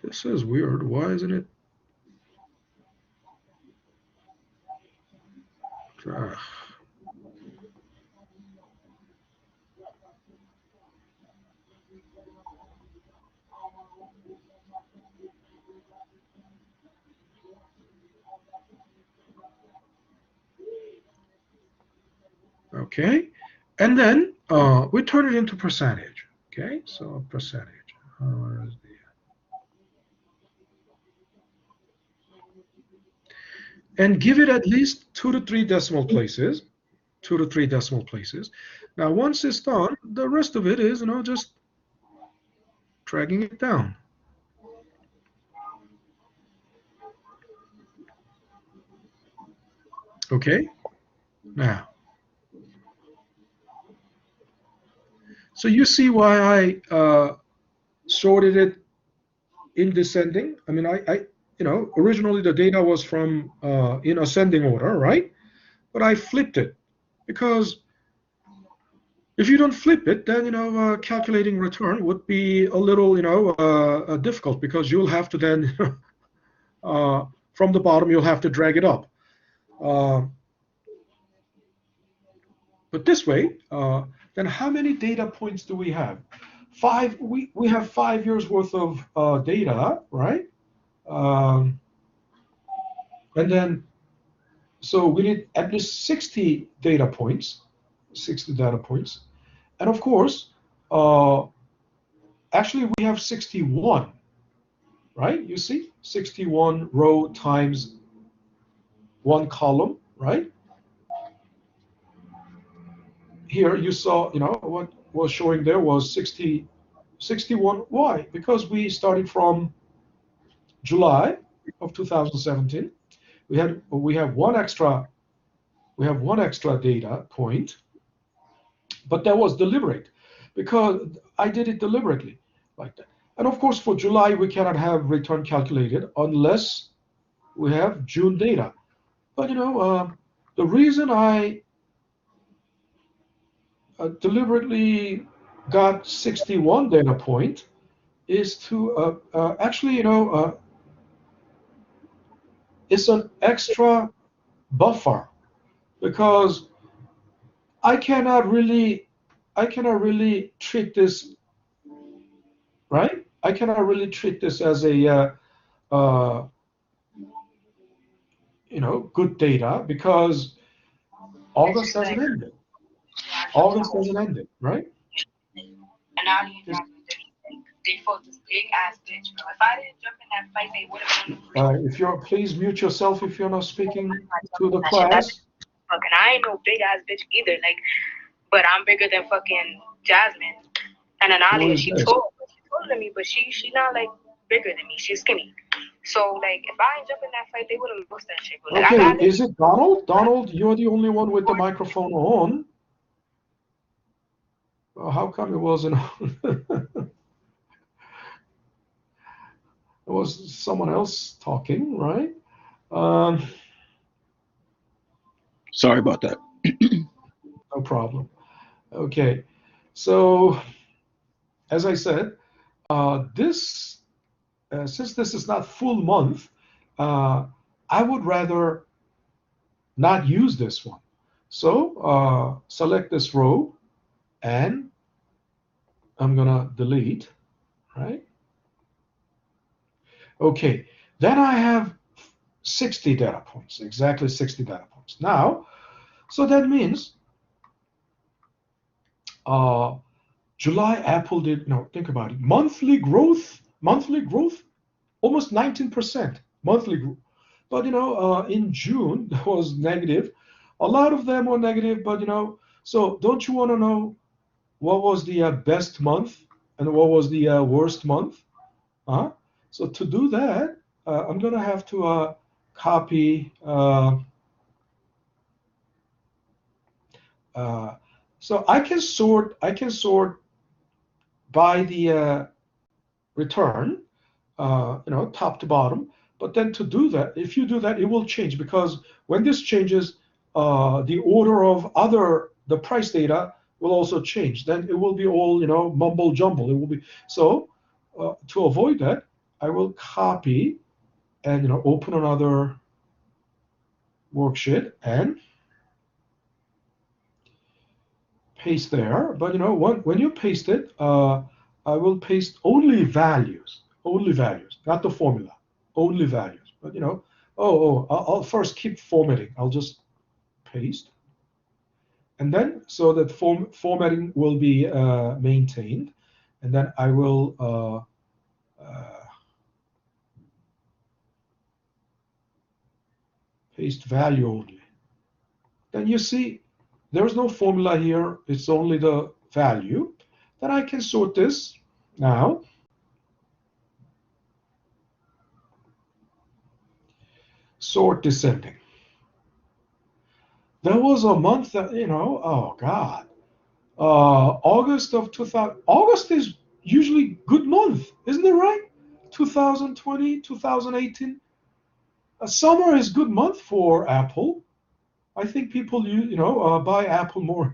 this is weird. Why isn't it? Okay, and then we turn it into percentage. Okay, so percentage. and give it at least 2 to 3 decimal places. 2 to 3 decimal places. Now, once it's done, the rest of it is, just dragging it down. Okay. Now, so you see why I sorted it in descending. I mean, originally the data was from in ascending order, right? But I flipped it because if you don't flip it, then calculating return would be a little difficult, because you'll have to then from the bottom you'll have to drag it up. But this way, then how many data points do we have? 5. We have 5 years worth of data, right? And then, so we need at least 60 data points. 60 data points. And of course, actually we have 61, right? You see, 61 row times 1 column, right? Here you saw, what was showing there was 61. Why? Because we started from July of 2017. We have one extra data point, but that was deliberate, because I did it deliberately like that. And of course, for July we cannot have return calculated unless we have June data. But the reason I deliberately got 61 data point is to actually, it's an extra buffer, because I cannot really treat this, right? I cannot really treat this as a good data, because August hasn't ended. August hasn't ended, right? And now you just they fought this big ass bitch, bro. If I didn't jump in that fight, they would have been. If you're, please mute yourself if you're not speaking to the class. Fucking, I ain't no big ass bitch either. Like, but I'm bigger than fucking Jasmine. And Analia, she's taller than me, but she not like bigger than me. She's skinny. So like, if I ain't jump in that fight, they would have lost that shit. But, like, Okay, is it Donald? Donald, you're the only one with the microphone on. Well, how come it wasn't on? It was someone else talking, right? Sorry about that. No problem. Okay, so as I said, this since this is not full month, I would rather not use this one. So select this row, and I'm gonna delete, right? Okay, then I have 60 data points, exactly 60 data points. Now, so that means July Apple did, think about it, monthly growth, almost 19% monthly growth. But in June that was negative. A lot of them were negative, but so don't you want to know what was the best month and what was the worst month? So to do that, I'm gonna have to copy. So I can sort by the return, top to bottom. But then to do that, if you do that, it will change, because when this changes, the order of the price data will also change. Then it will be all mumble jumble. It will be so. To avoid that, I will copy and open another worksheet and paste there. But when you paste it, I will paste only values, not the formula, only values. But I'll first keep formatting. I'll just paste, and then so that formatting will be maintained, and then I will paste value only. Then you see there's no formula here, it's only the value. Then I can sort this now. Sort descending. There was a month that, oh God, August of 2000. August is usually good month, isn't it right? 2020, 2018. Summer is good month for Apple. I think people, buy Apple more.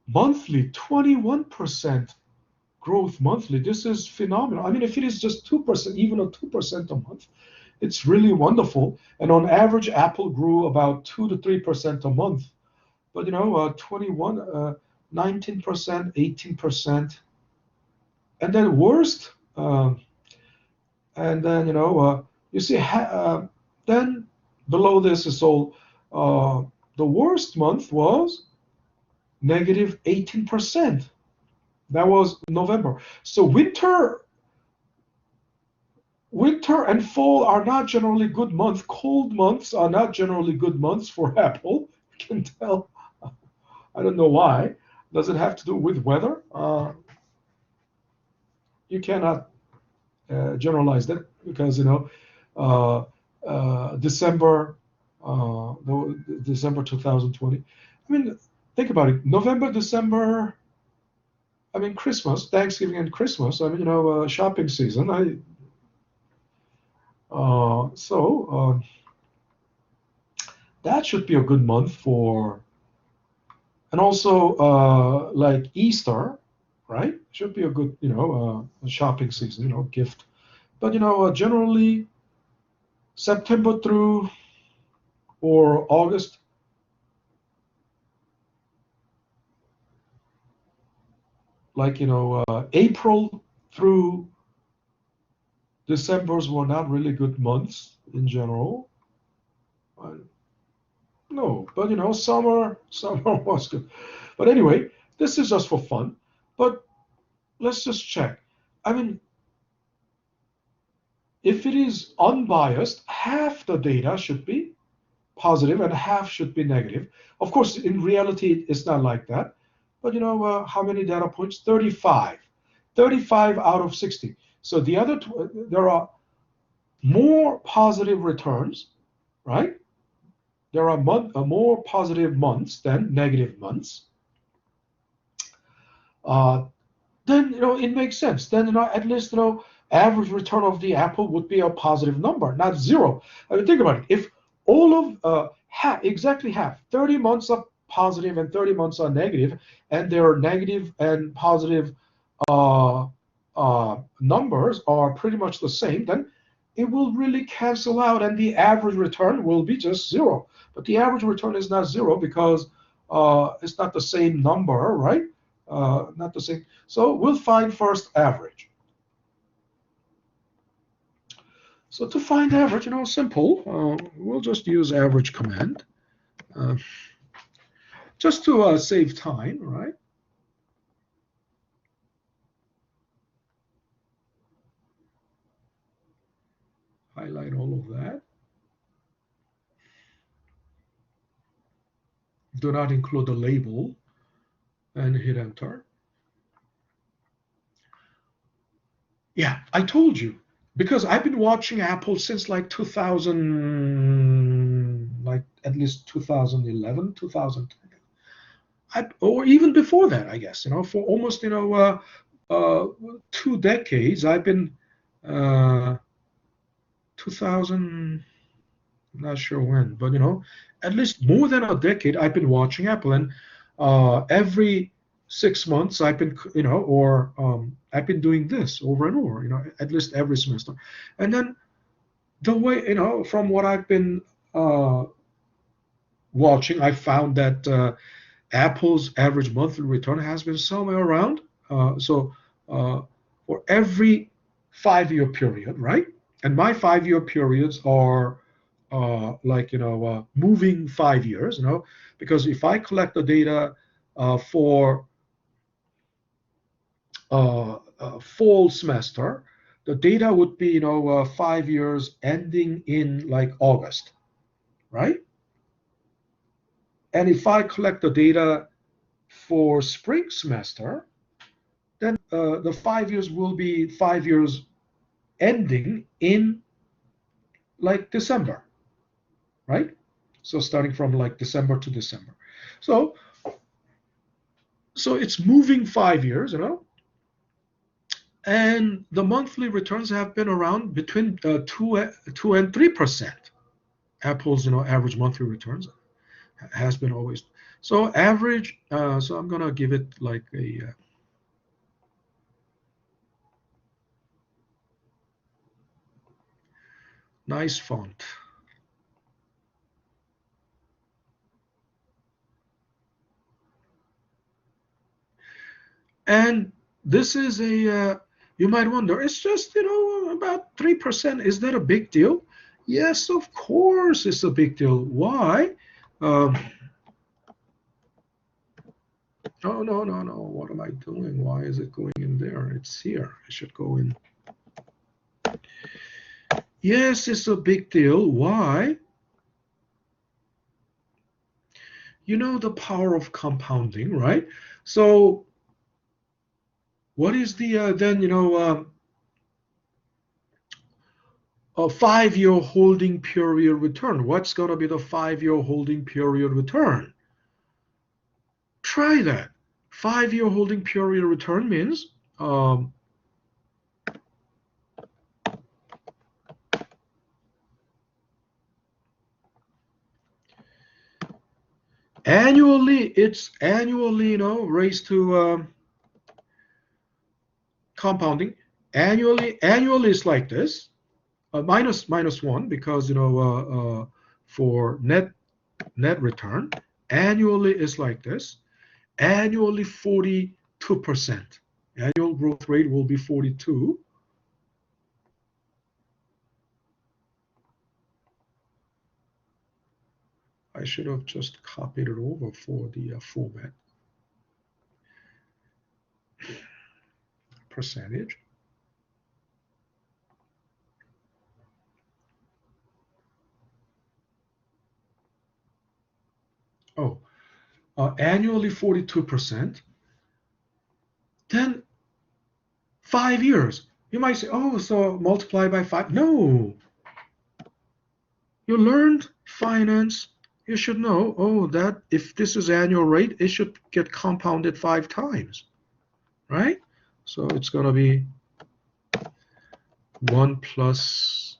Monthly, 21% growth monthly. This is phenomenal. I mean, if it is just 2%, even a 2% a month, it's really wonderful. And on average, Apple grew about 2 to 3% a month. But 21, 19%, 18%, and then worst, and then you see, then below this is all. The worst month was negative 18%. That was November. So winter and fall are not generally good months. Cold months are not generally good months for Apple. You can tell. I don't know why. Does it have to do with weather? You cannot generalize that because December, December 2020. I mean, think about it. November, December. I mean, Christmas, Thanksgiving, and Christmas. I mean, shopping season. That should be a good month for. And also, like Easter, right? Should be a good, shopping season, gift. But, generally, September through or August, like, April through December's were not really good months in general. No, but summer was good. But anyway, this is just for fun. But let's just check. I mean, if it is unbiased, half the data should be positive and half should be negative. Of course, in reality, it's not like that. But how many data points? 35. 35 out of 60. So the other there are more positive returns, right? There are more positive months than negative months. Then it makes sense. Then at least average return of the Apple would be a positive number, not zero. I mean, think about it. If all of exactly half, 30 months are positive and 30 months are negative, and their negative and positive numbers are pretty much the same, then it will really cancel out, and the average return will be just zero. But the average return is not zero because it's not the same number, right? Not the same. So we'll find first average. So to find average, simple. We'll just use average command, just to save time, right? Highlight all of that. Do not include the label and hit enter. Yeah, I told you, because I've been watching Apple since like 2000, like at least 2011, 2010, or even before that, I guess, for almost, 2 decades. I've been 2000, not sure when, but at least more than a decade I've been watching Apple, and every 6 months I've been I've been doing this over and over, at least every semester. And then the way, from what I've been watching, I found that Apple's average monthly return has been somewhere around for every 5-year period, right? And my 5-year periods are moving 5 years, because if I collect the data for fall semester, the data would be 5 years ending in like August, right? And if I collect the data for spring semester, then the 5 years will be 5 years ending in like December, right? So starting from like December to December. So it's moving 5 years, and the monthly returns have been around between 2 and 3%. Apple's average monthly returns has been always so average. So I'm gonna give it like a nice font. And this is a, you might wonder, it's just, about 3%. Is that a big deal? Yes, of course it's a big deal. Why? Oh, no. What am I doing? Why is it going in there? It's here. I should go in. Yes, it's a big deal. Why? The power of compounding, right? So what is the then, a 5-year holding period return? What's going to be the 5-year holding period return? Try that. 5-year holding period return means annually, it's annually, raised to compounding. Annually is like this. Minus 1 because for net return, annually is like this. Annually 42%. Annual growth rate will be 42. I should have just copied it over for the format. Percentage. Oh, annually 42%. Then 5 years. You might say, oh, so multiply by 5. No. You learned finance. You should know, oh, that if this is annual rate, it should get compounded 5 times, right? So it's going to be 1 plus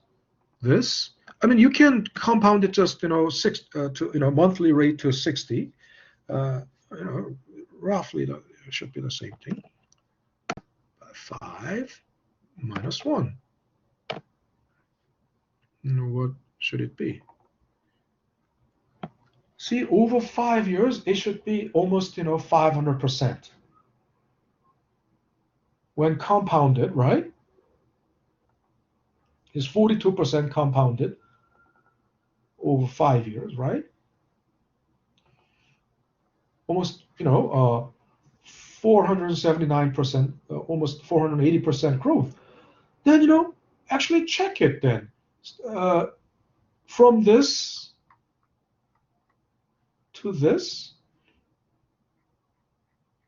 this. I mean, you can compound it just, monthly rate to 60. Roughly, it should be the same thing. 5 minus 1. What should it be? See, over 5 years, it should be almost, 500%. When compounded, right? Is 42% compounded over 5 years, right? Almost, 479%, almost 480% growth. Then, actually check it then. From this to this,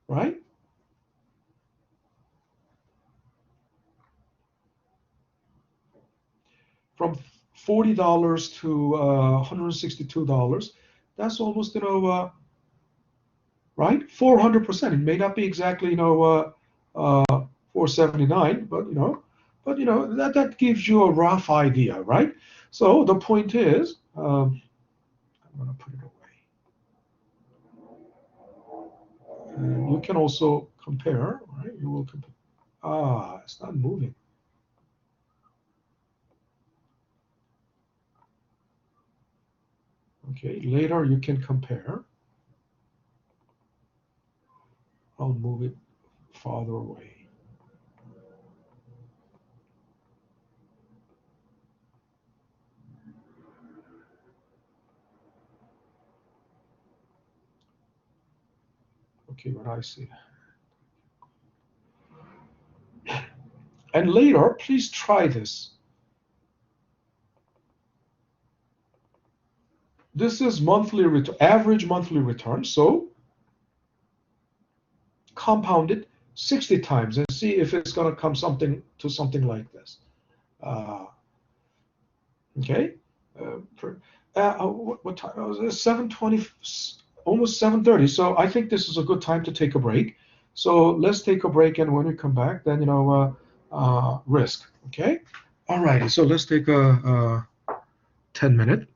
right? From $40 to $162, that's almost, right? 400%. It may not be exactly, 479, but, that gives you a rough idea, right? So the point is, I'm going to put it away. And you can also compare, right? You will compare. It's not moving. Okay, later you can compare. I'll move it farther away. Okay, what I see. And later, please try this. This is monthly return, average monthly return. So compound it 60 times and see if it's going to come to something like this. Okay. What time was it? 7:20, almost 7:30. So I think this is a good time to take a break. So let's take a break, and when we come back, then risk. Okay. All righty. So let's take a 10-minute.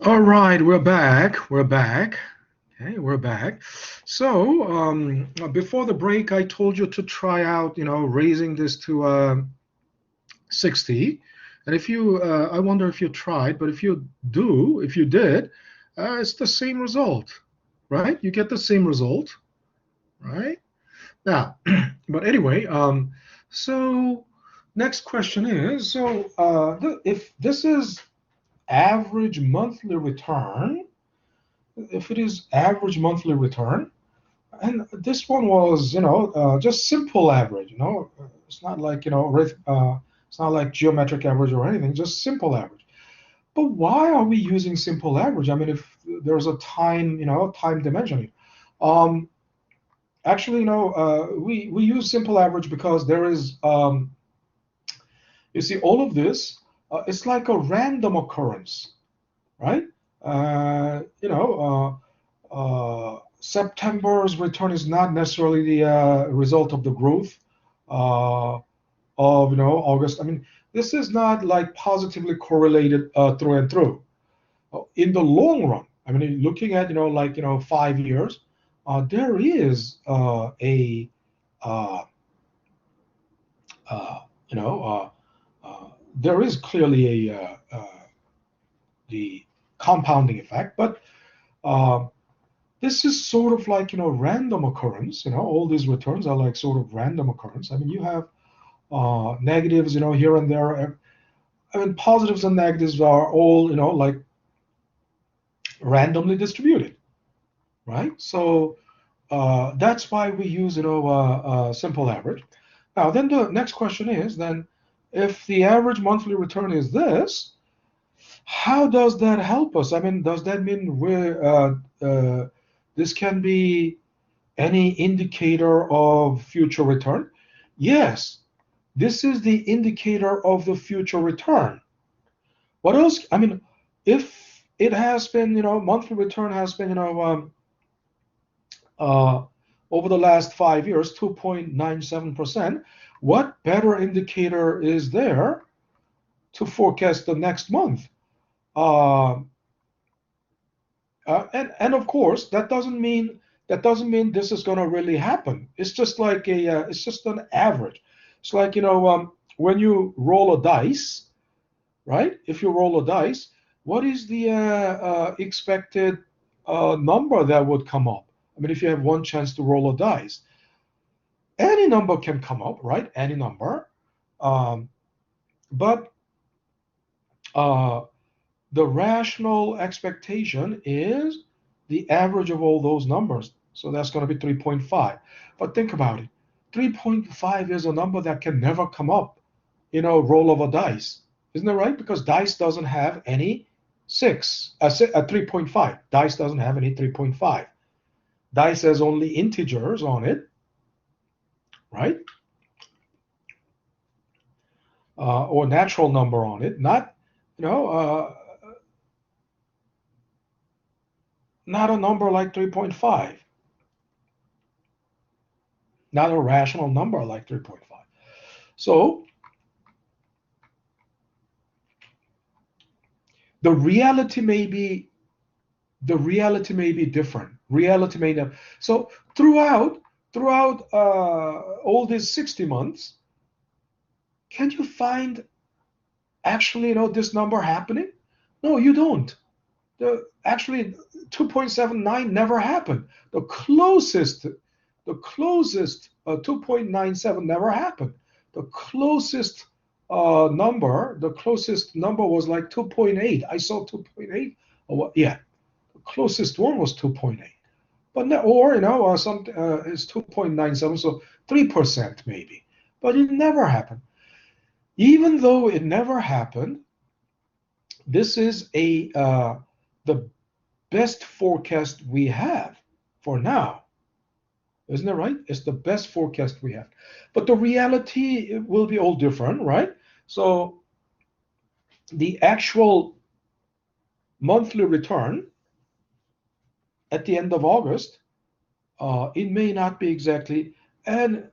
All right, we're back. We're back. Okay, we're back. So before the break, I told you to try out, raising this to 60. And if you, I wonder if you tried, but if you did, it's the same result, right? You get the same result, right? Now, but anyway, so next question is, so if this is average monthly return, if it is average monthly return, and this one was, just simple average, it's not like, it's not like geometric average or anything, just simple average. But why are we using simple average? I mean, if there's a time, time dimension. Actually, we use simple average because there is, you see, all of this, it's like a random occurrence, right? September's return is not necessarily the result of the growth of August. I mean, this is not like positively correlated through and through. In the long run, I mean, looking at 5 years, there is a you know there is clearly the compounding effect, but this is sort of like random occurrence. All these returns are like sort of random occurrence. I mean, you have negatives, here and there. I mean, positives and negatives are all like randomly distributed, right? So that's why we use simple average. Now, then the next question is then, if the average monthly return is this, how does that help us? I mean, does that mean this can be any indicator of future return? Yes, this is the indicator of the future return. What else? I mean, if it has been, monthly return has been, over the last 5 years, 2.97%, what better indicator is there to forecast the next month? And of course, that doesn't mean this is going to really happen. It's just like it's just an average. It's like when you roll a dice, right? If you roll a dice, what is the expected number that would come up? I mean, if you have one chance to roll a dice, any number can come up, right? Any number, but the rational expectation is the average of all those numbers. So that's going to be 3.5. But think about it. 3.5 is a number that can never come up in a roll of a dice. Isn't that right? Because dice doesn't have any 3.5. Dice doesn't have any 3.5. Dice has only integers on it, right? Or natural number on it, not, not a number like 3.5, not a rational number like 3.5. So the reality may be different. Reality may not. So throughout all these 60 months, can you find actually this number happening? No, you don't. Actually 2.79 never happened. The closest 2.97 never happened. The closest number was like 2.8. I saw 2.8. Oh, yeah, the closest one was 2.8. But no, or some is 2.97, so 3% maybe. But it never happened. Even though it never happened, this is the best forecast we have for now. Isn't that right? It's the best forecast we have. But the reality will be all different, right? So the actual monthly return at the end of August, it may not be exactly, and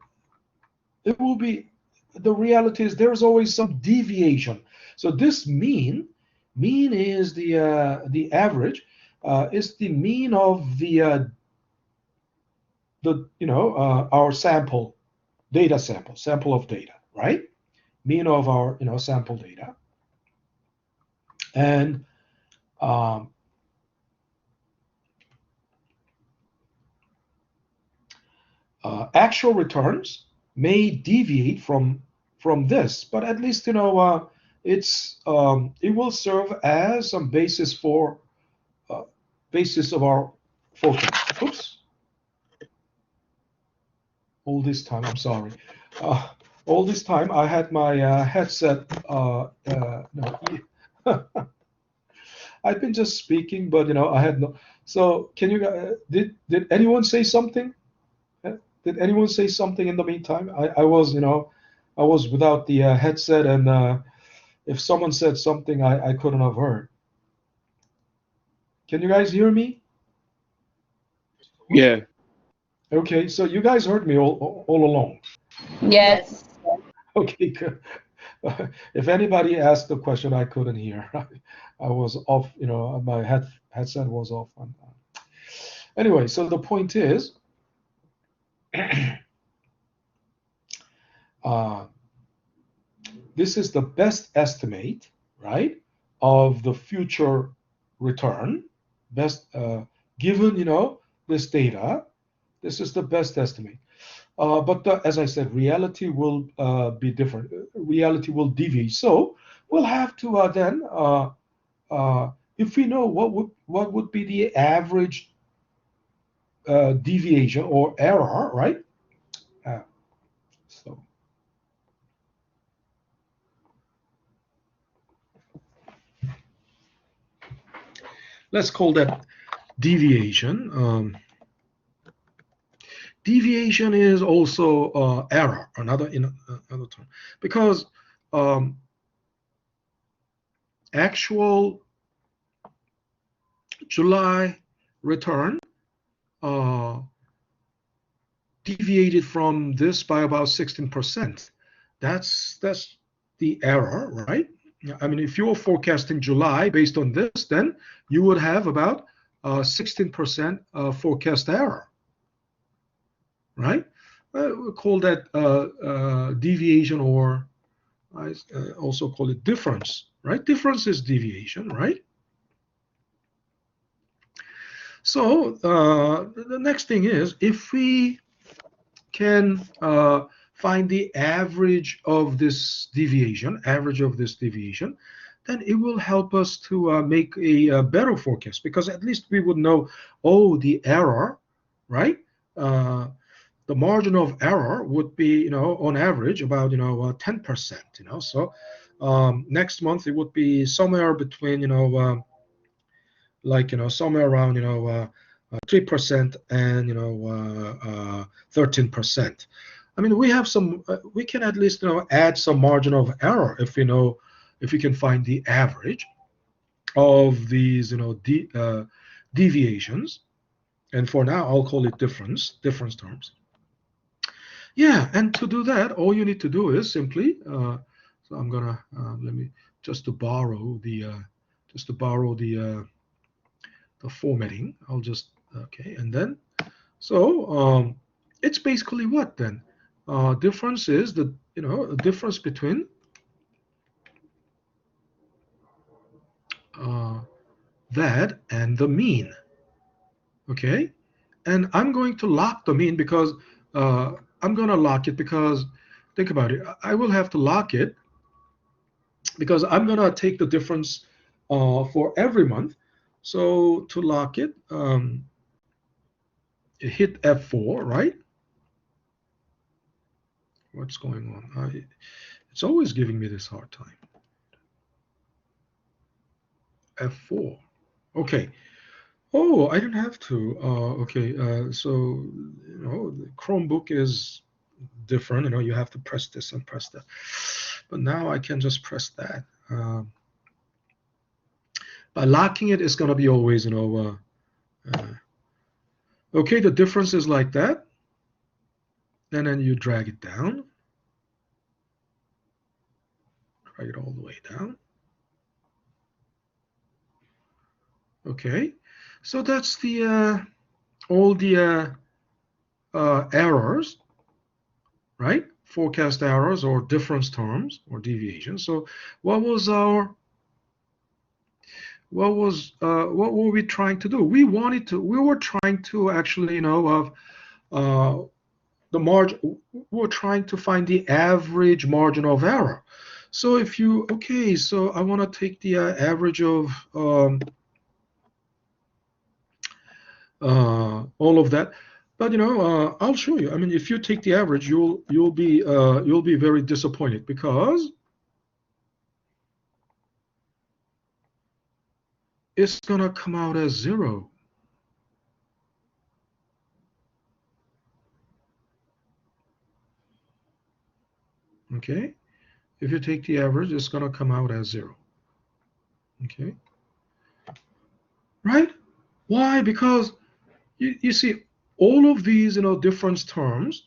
it will be, the reality is there's always some deviation. So this means Mean is the average, is the mean of the our sample of data, right? Mean of our sample data, and um, actual returns may deviate from this, but at least it will serve as some basis of our forecast. Oops. All this time, I'm sorry. All this time, I had my headset. No, I've been just speaking, but I had no. So, can you did anyone say something? Did anyone say something in the meantime? I was I was without the headset, and if someone said something, I couldn't have heard. Can you guys hear me? Yeah. Okay, so you guys heard me all along. Yes. Okay, good. If anybody asked the question, I couldn't hear. I was off, my headset was off. Anyway, so the point is, uh, this is the best estimate, right, of the future return. Best given, this data, this is the best estimate. But as I said, reality will be different. Reality will deviate. So we'll have to then, if we know what would be the average deviation or error, right? So let's call that deviation. Deviation is also error, another term, because um, actual July return uh, deviated from this by about 16%. That's the error, right? I mean, if you're forecasting July based on this, then you would have about 16% forecast error, right? We call that deviation, or I also call it difference, right? Difference is deviation, right? So the next thing is, if we can find the average of this deviation, then it will help us to make a better forecast, because at least we would know, oh, the error, right? The margin of error would be, on average about, 10%, So next month it would be somewhere between, somewhere around, 3% and 13%. I mean, we have some. We can at least add some margin of error if we can find the average of these deviations. And for now, I'll call it difference terms. Yeah, and to do that, all you need to do is simply. So I'm gonna let me just to borrow the formatting. I'll just okay, and then so it's basically what then? Difference is the difference between uh, that and the mean. Okay, and I'm going to lock the mean because I'm going to lock it because think about it. I will have to lock it because I'm going to take the difference for every month. So to lock it, hit F4, right? What's going on? It's always giving me this hard time. F4. Okay. Oh, I didn't have to. Okay. So, the Chromebook is different. You have to press this and press that. But now I can just press that. By locking it, it's going to be always, okay, the difference is like that. And then you drag it down. Drag it all the way down. Okay, so that's the all the errors, right? Forecast errors or difference terms or deviations. So what was our what were we trying to do? We were trying to actually, of the margin, we were trying to find the average margin of error. So if you, okay, so I want to take the average of all of that. But I'll show you. I mean, if you take the average, you'll be very disappointed because it's gonna come out as 0. Okay, if you take the average, it's gonna come out as 0. Okay, right? Why? Because you see all of these difference terms,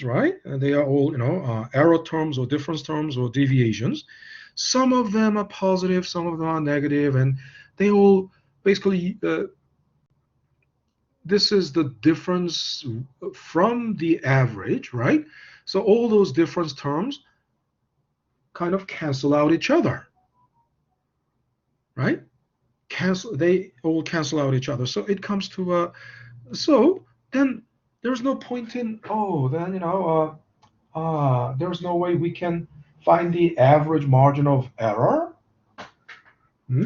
right? And they are all error terms or difference terms or deviations. Some of them are positive, some of them are negative, and they all basically this is the difference from the average, right? So all those difference terms kind of cancel out each other, right? They all cancel out each other. So it comes to so then there's no point in, then there's no way we can find the average margin of error.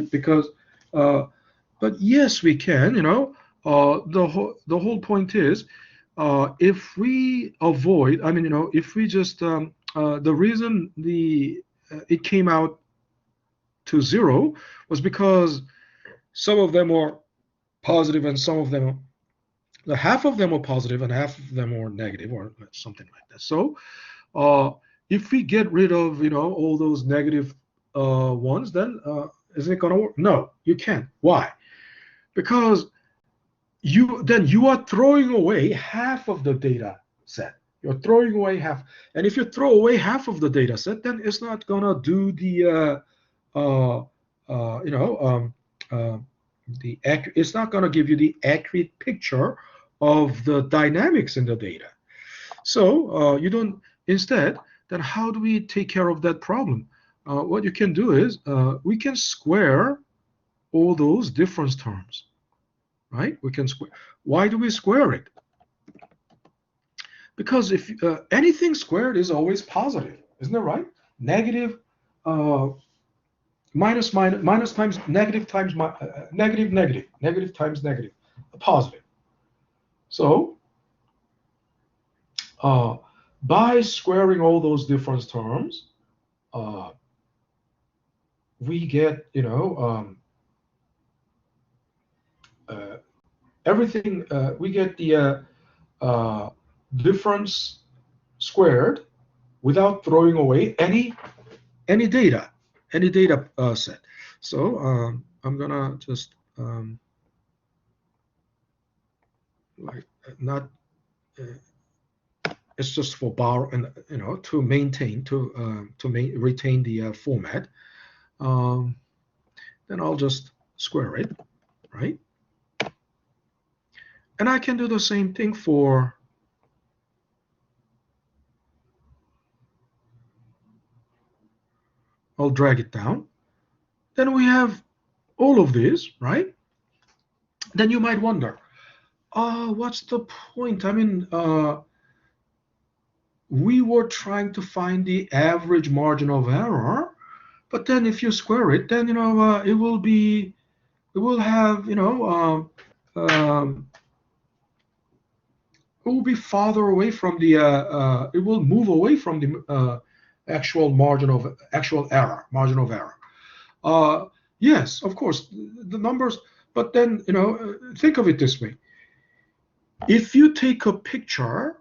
Because but yes, we can. The whole point is, if we avoid, I mean, if we just the reason it came out to 0 was because some of them were positive and some of them, the half of them were positive and half of them were negative or something like that. So if we get rid of all those negative ones, then isn't it going to work? No, you can't. Why? Because you are throwing away half of the data set. You're throwing away half, and if you throw away half of the data set, then it's not gonna do the it's not gonna give you the accurate picture of the dynamics in the data. So you don't. Instead, then how do we take care of that problem? What you can do is we can square all those difference terms, right? We can square. Why do we square it? Because if anything squared is always positive, isn't it right? Negative minus times negative times negative times negative, a positive. So by squaring all those difference terms, we get everything. We get the difference squared without throwing away any data set. So I'm gonna just like not. It's just for bar and to maintain retain the format. Then I'll just square it, right? And I can do the same thing for I'll drag it down. Then we have all of these, right? Then you might wonder, what's the point? I mean, we were trying to find the average margin of error, but then if you square it, then it will have it will be farther away from the it will move away from the actual margin of error. Yes, of course, the numbers, but then think of it this way: if you take a picture,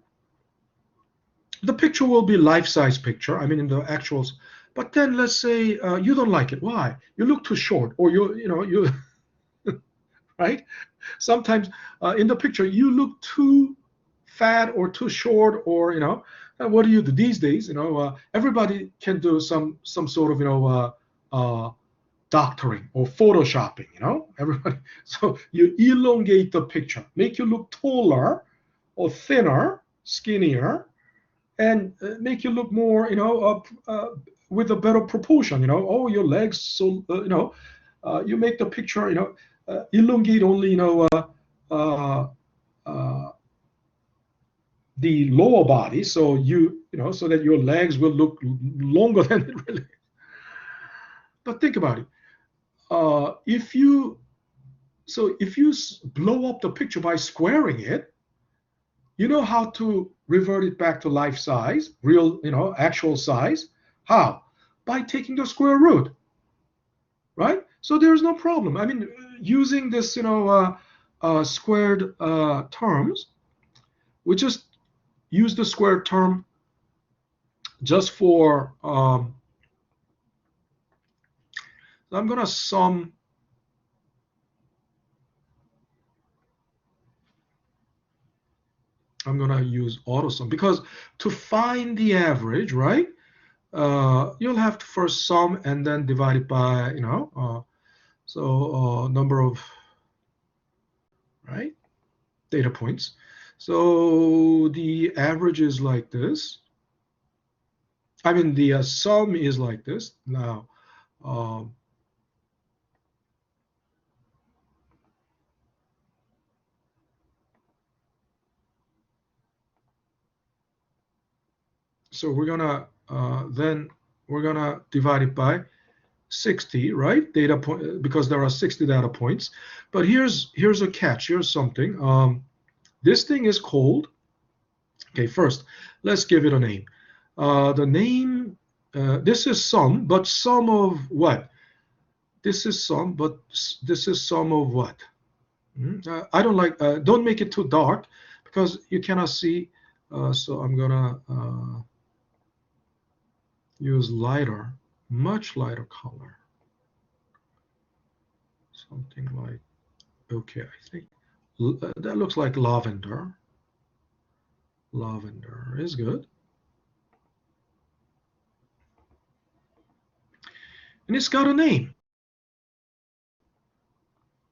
the picture will be life-size picture. I mean, in the actuals. But then let's say you don't like it. Why? You look too short, or you right? Sometimes in the picture you look too fat or too short, or and what do you do these days? Everybody can do some sort of doctoring or photoshopping, everybody. So you elongate the picture, make you look taller or thinner, skinnier, and make you look more, with a better proportion, oh, your legs, so, you make the picture, elongate only, uh, uh, the lower body, so so that your legs will look longer than it really is. But think about it. If you blow up the picture by squaring it, you know how to revert it back to life size, real, actual size. How? By taking the square root, right? So there's no problem. I mean, using this, squared terms, we just use the squared term just for. I'm gonna sum. I'm gonna use auto sum because to find the average, right? You'll have to first sum and then divide it by, number of, right, data points. So the average is like this. I mean, the sum is like this. Now, so we're gonna divide it by 60, right? Data point, because there are 60 data points. But here's a catch. Here's something. This thing is called. Okay, first let's give it a name. The name. This is sum, but sum of what? This is sum, but this is sum of what? I don't like. Don't make it too dark because you cannot see. So I'm gonna use lighter, much lighter color. Something like, okay, I think that looks like lavender. Lavender is good. And it's got a name,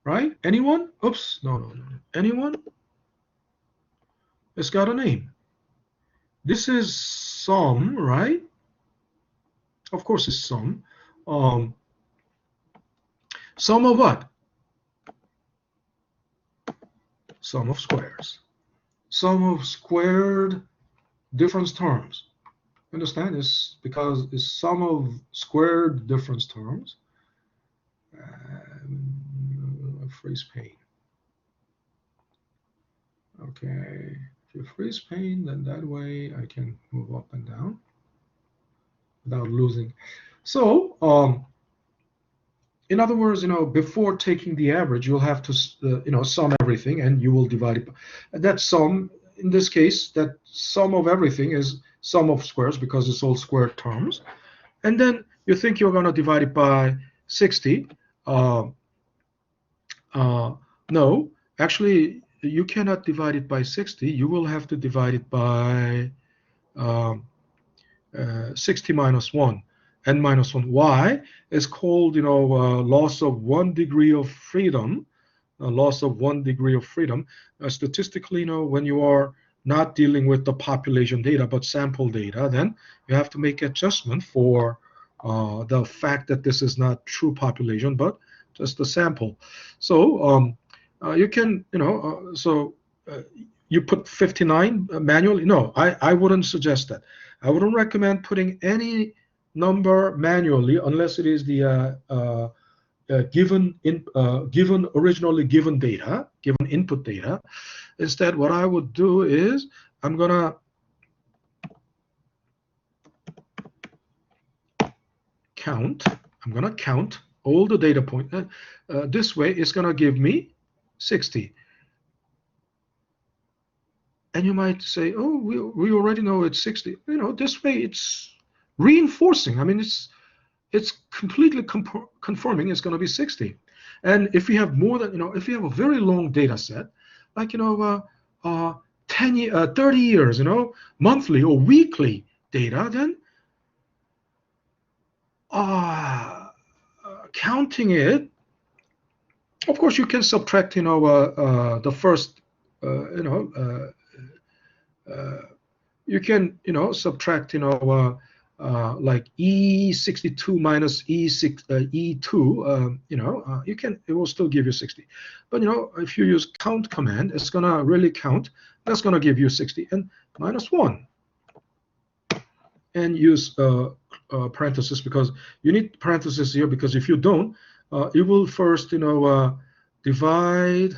right? Anyone? Oops, no. Anyone? It's got a name. This is sum, right? Of course it's sum. Sum of what? Sum of squares. Sum of squared difference terms. Understand? It's because it's sum of squared difference terms. Freeze pane. Okay, if you freeze pane, then that way I can move up and down without losing. So, in other words, before taking the average, you'll have to, sum everything, and you will divide it. That sum, in this case, that sum of everything is sum of squares because it's all squared terms. And then you think you're going to divide it by 60. No, actually, you cannot divide it by 60. You will have to divide it by 60 minus 1, n minus 1. Why? It's called, loss of 1 degree of freedom. Loss of 1 degree of freedom. Statistically, when you are not dealing with the population data but sample data, then you have to make adjustment for the fact that this is not true population but just a sample. So you can, you put 59 manually. No, I wouldn't suggest that. I wouldn't recommend putting any number manually unless it is the given originally given data, given input data. Instead, what I would do is I'm gonna count. I'm gonna count all the data points. This way, it's gonna give me 60. And you might say, oh, we already know it's 60. This way it's reinforcing. I mean, it's completely conforming. It's going to be 60. And if you have more than, if you have a very long data set, like, 30 years, monthly or weekly data, then counting it, of course, you can subtract, the first, you can, subtract, like E62 minus E2, it will still give you 60. But, if you use count command, it's going to really count. That's going to give you 60 and minus 1. And use parentheses, because you need parentheses here, because if you don't, it will first, divide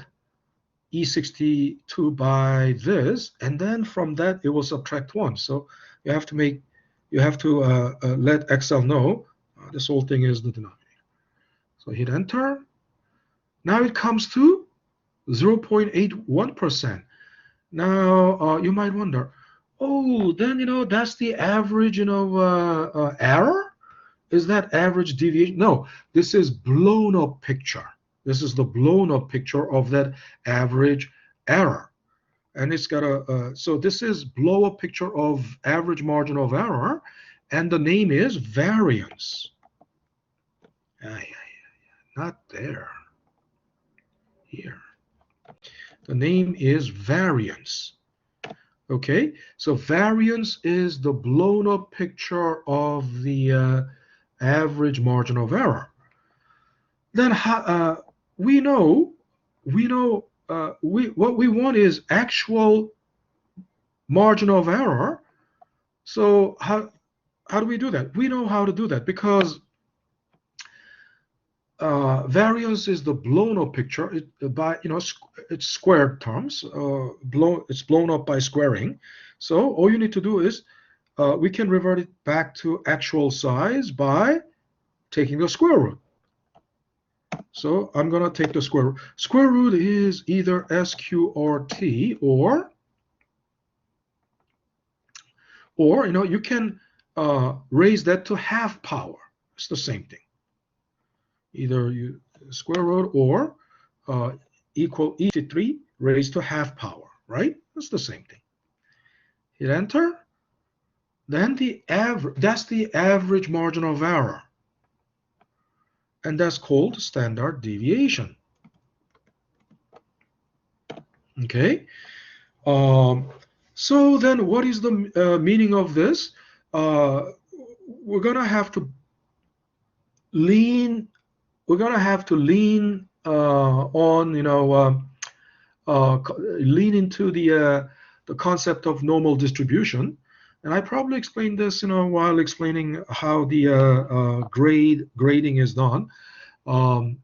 E62 by this, and then from that it will subtract 1. So you have to let Excel know this whole thing is the denominator. So hit enter. Now it comes to 0.81%. Now you might wonder, oh, then that's the average error. Is that average deviation? No, this is blown up picture. This is the blown up picture of that average error. And it's got so this is blow up picture of average margin of error, and the name is variance. Not there. Here. The name is variance. Okay, so variance is the blown up picture of the average margin of error. Then we know what we want is actual margin of error. So how do we do that? We know how to do that, because variance is the blown up picture. It's squared terms. It's blown up by squaring. So all you need to do is we can revert it back to actual size by taking the square root. So I'm going to take the square root. Square root is either SQRT or you can raise that to half power. It's the same thing. Either you square root or equal E3 raised to half power, right? That's the same thing. Hit enter. Then that's the average margin of error. And that's called standard deviation. Okay. So then what is the meaning of this? We're going to have to lean on, lean into the concept of normal distribution. And I probably explained this, while explaining how the grading is done. So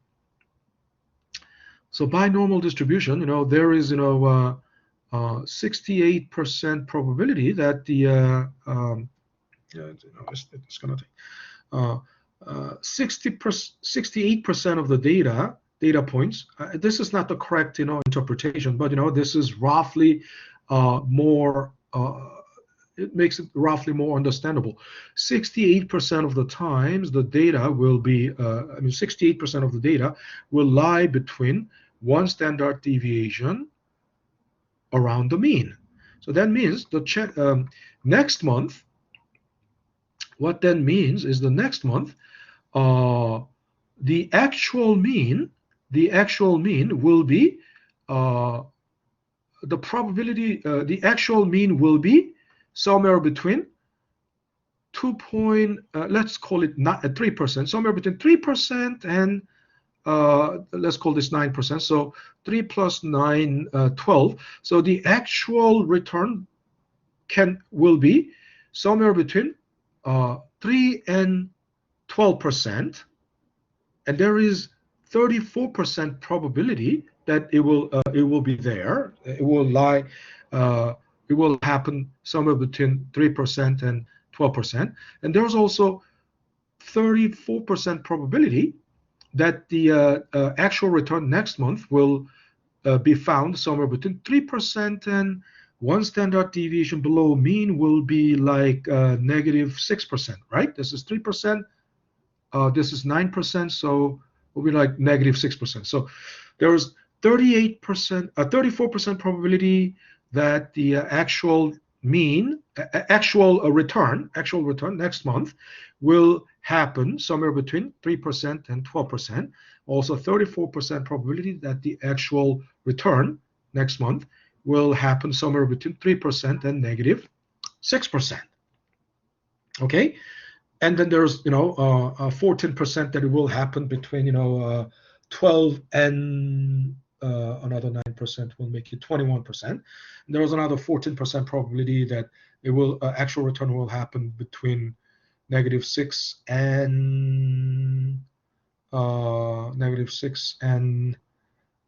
by normal distribution, there is, 68% probability that the it's going to take 68% of the data points. This is not the correct, interpretation, but this is roughly more. It makes it roughly more understandable. 68% of the times the data will be, 68% of the data will lie between one standard deviation around the mean. So that means the next month, what that means is the next month, the actual mean will be, the probability, the actual mean will be somewhere between let's call it not 3%, somewhere between 3% and let's call this 9%. So 3 plus 9, 12. So the actual return will be somewhere between 3 and 12%, and there is 34% probability that it will be there. It will lie. It will happen somewhere between 3% and 12%. And there's also 34% probability that the actual return next month will be found somewhere between 3% and one standard deviation below mean will be like negative 6%, right? This is 3%. This is 9%. So it will be like negative 6%. So there's 34% probability that the actual return next month will happen somewhere between 3% and 12%. Also 34% probability that the actual return next month will happen somewhere between 3% and negative 6%. Okay, and then there's 14% that it will happen between 12 and another 9% will make it 21%. And there was another 14% probability that it will actual return will happen between negative 6 and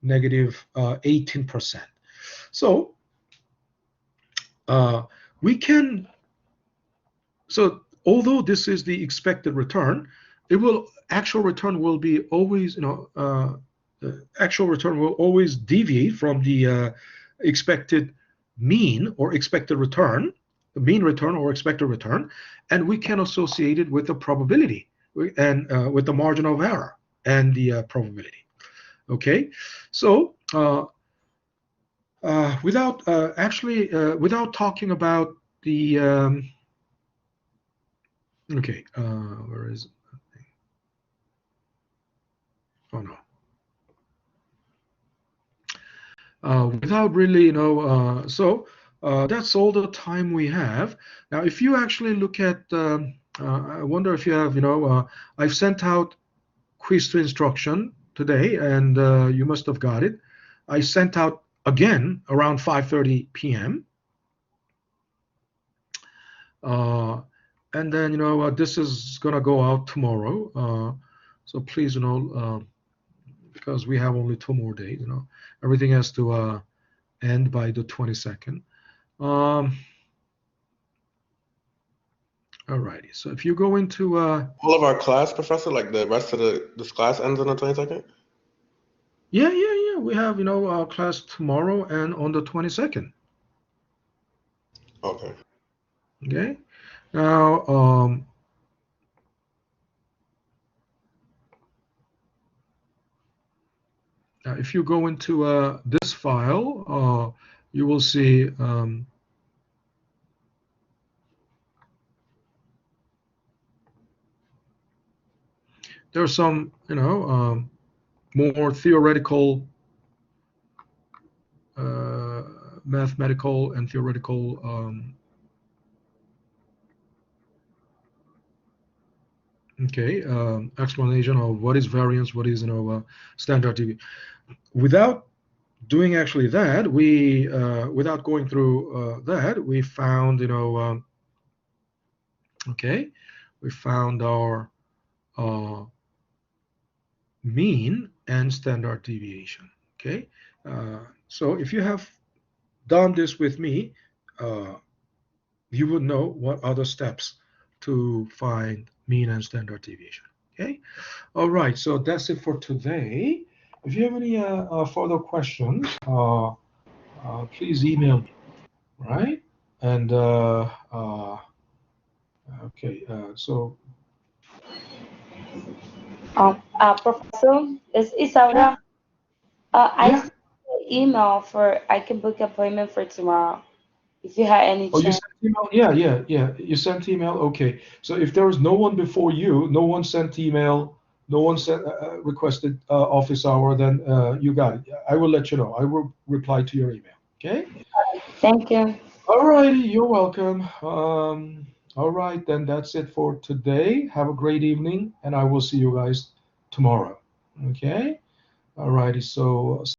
negative 18%. So we can. So although this is the expected return, actual return will be always the actual return will always deviate from the expected mean or expected return, the mean return or expected return, and we can associate it with the probability and with the margin of error and the probability. Okay, so without talking about the okay, where is it? Oh no. Without really, so that's all the time we have. Now, if you actually look at, I wonder if you have, I've sent out quiz to instruction today, and you must have got it. I sent out again around 5:30 p.m. And then, this is gonna go out tomorrow. So please, because we have only 2 more days, everything has to end by the 22nd. Alrighty, so if you go into all of our class, Professor, like the rest of this class ends on the 22nd? Yeah, we have our class tomorrow and on the 22nd. Okay. Okay, now if you go into this file, you will see there's some more theoretical, mathematical and theoretical explanation of what is variance, what is standard deviation. Without doing actually that, we without going through that, we found we found our mean and standard deviation. Okay, so if you have done this with me, you would know what other steps to find mean and standard deviation. Okay, all right, so that's it for today. If you have any further questions, please email me, right? And okay, so Professor, it's Isaura. I yeah. sent an email I can book appointment for tomorrow. If you have any Oh, you chance. sent email? Yeah. You sent email. Okay. So if there was no one before you, no one sent email, no one sent requested office hour, then you got it. I will let you know. I will reply to your email. Okay. Thank you. All righty. You're welcome. All right, then that's it for today. Have a great evening, and I will see you guys tomorrow. Okay. All righty. So.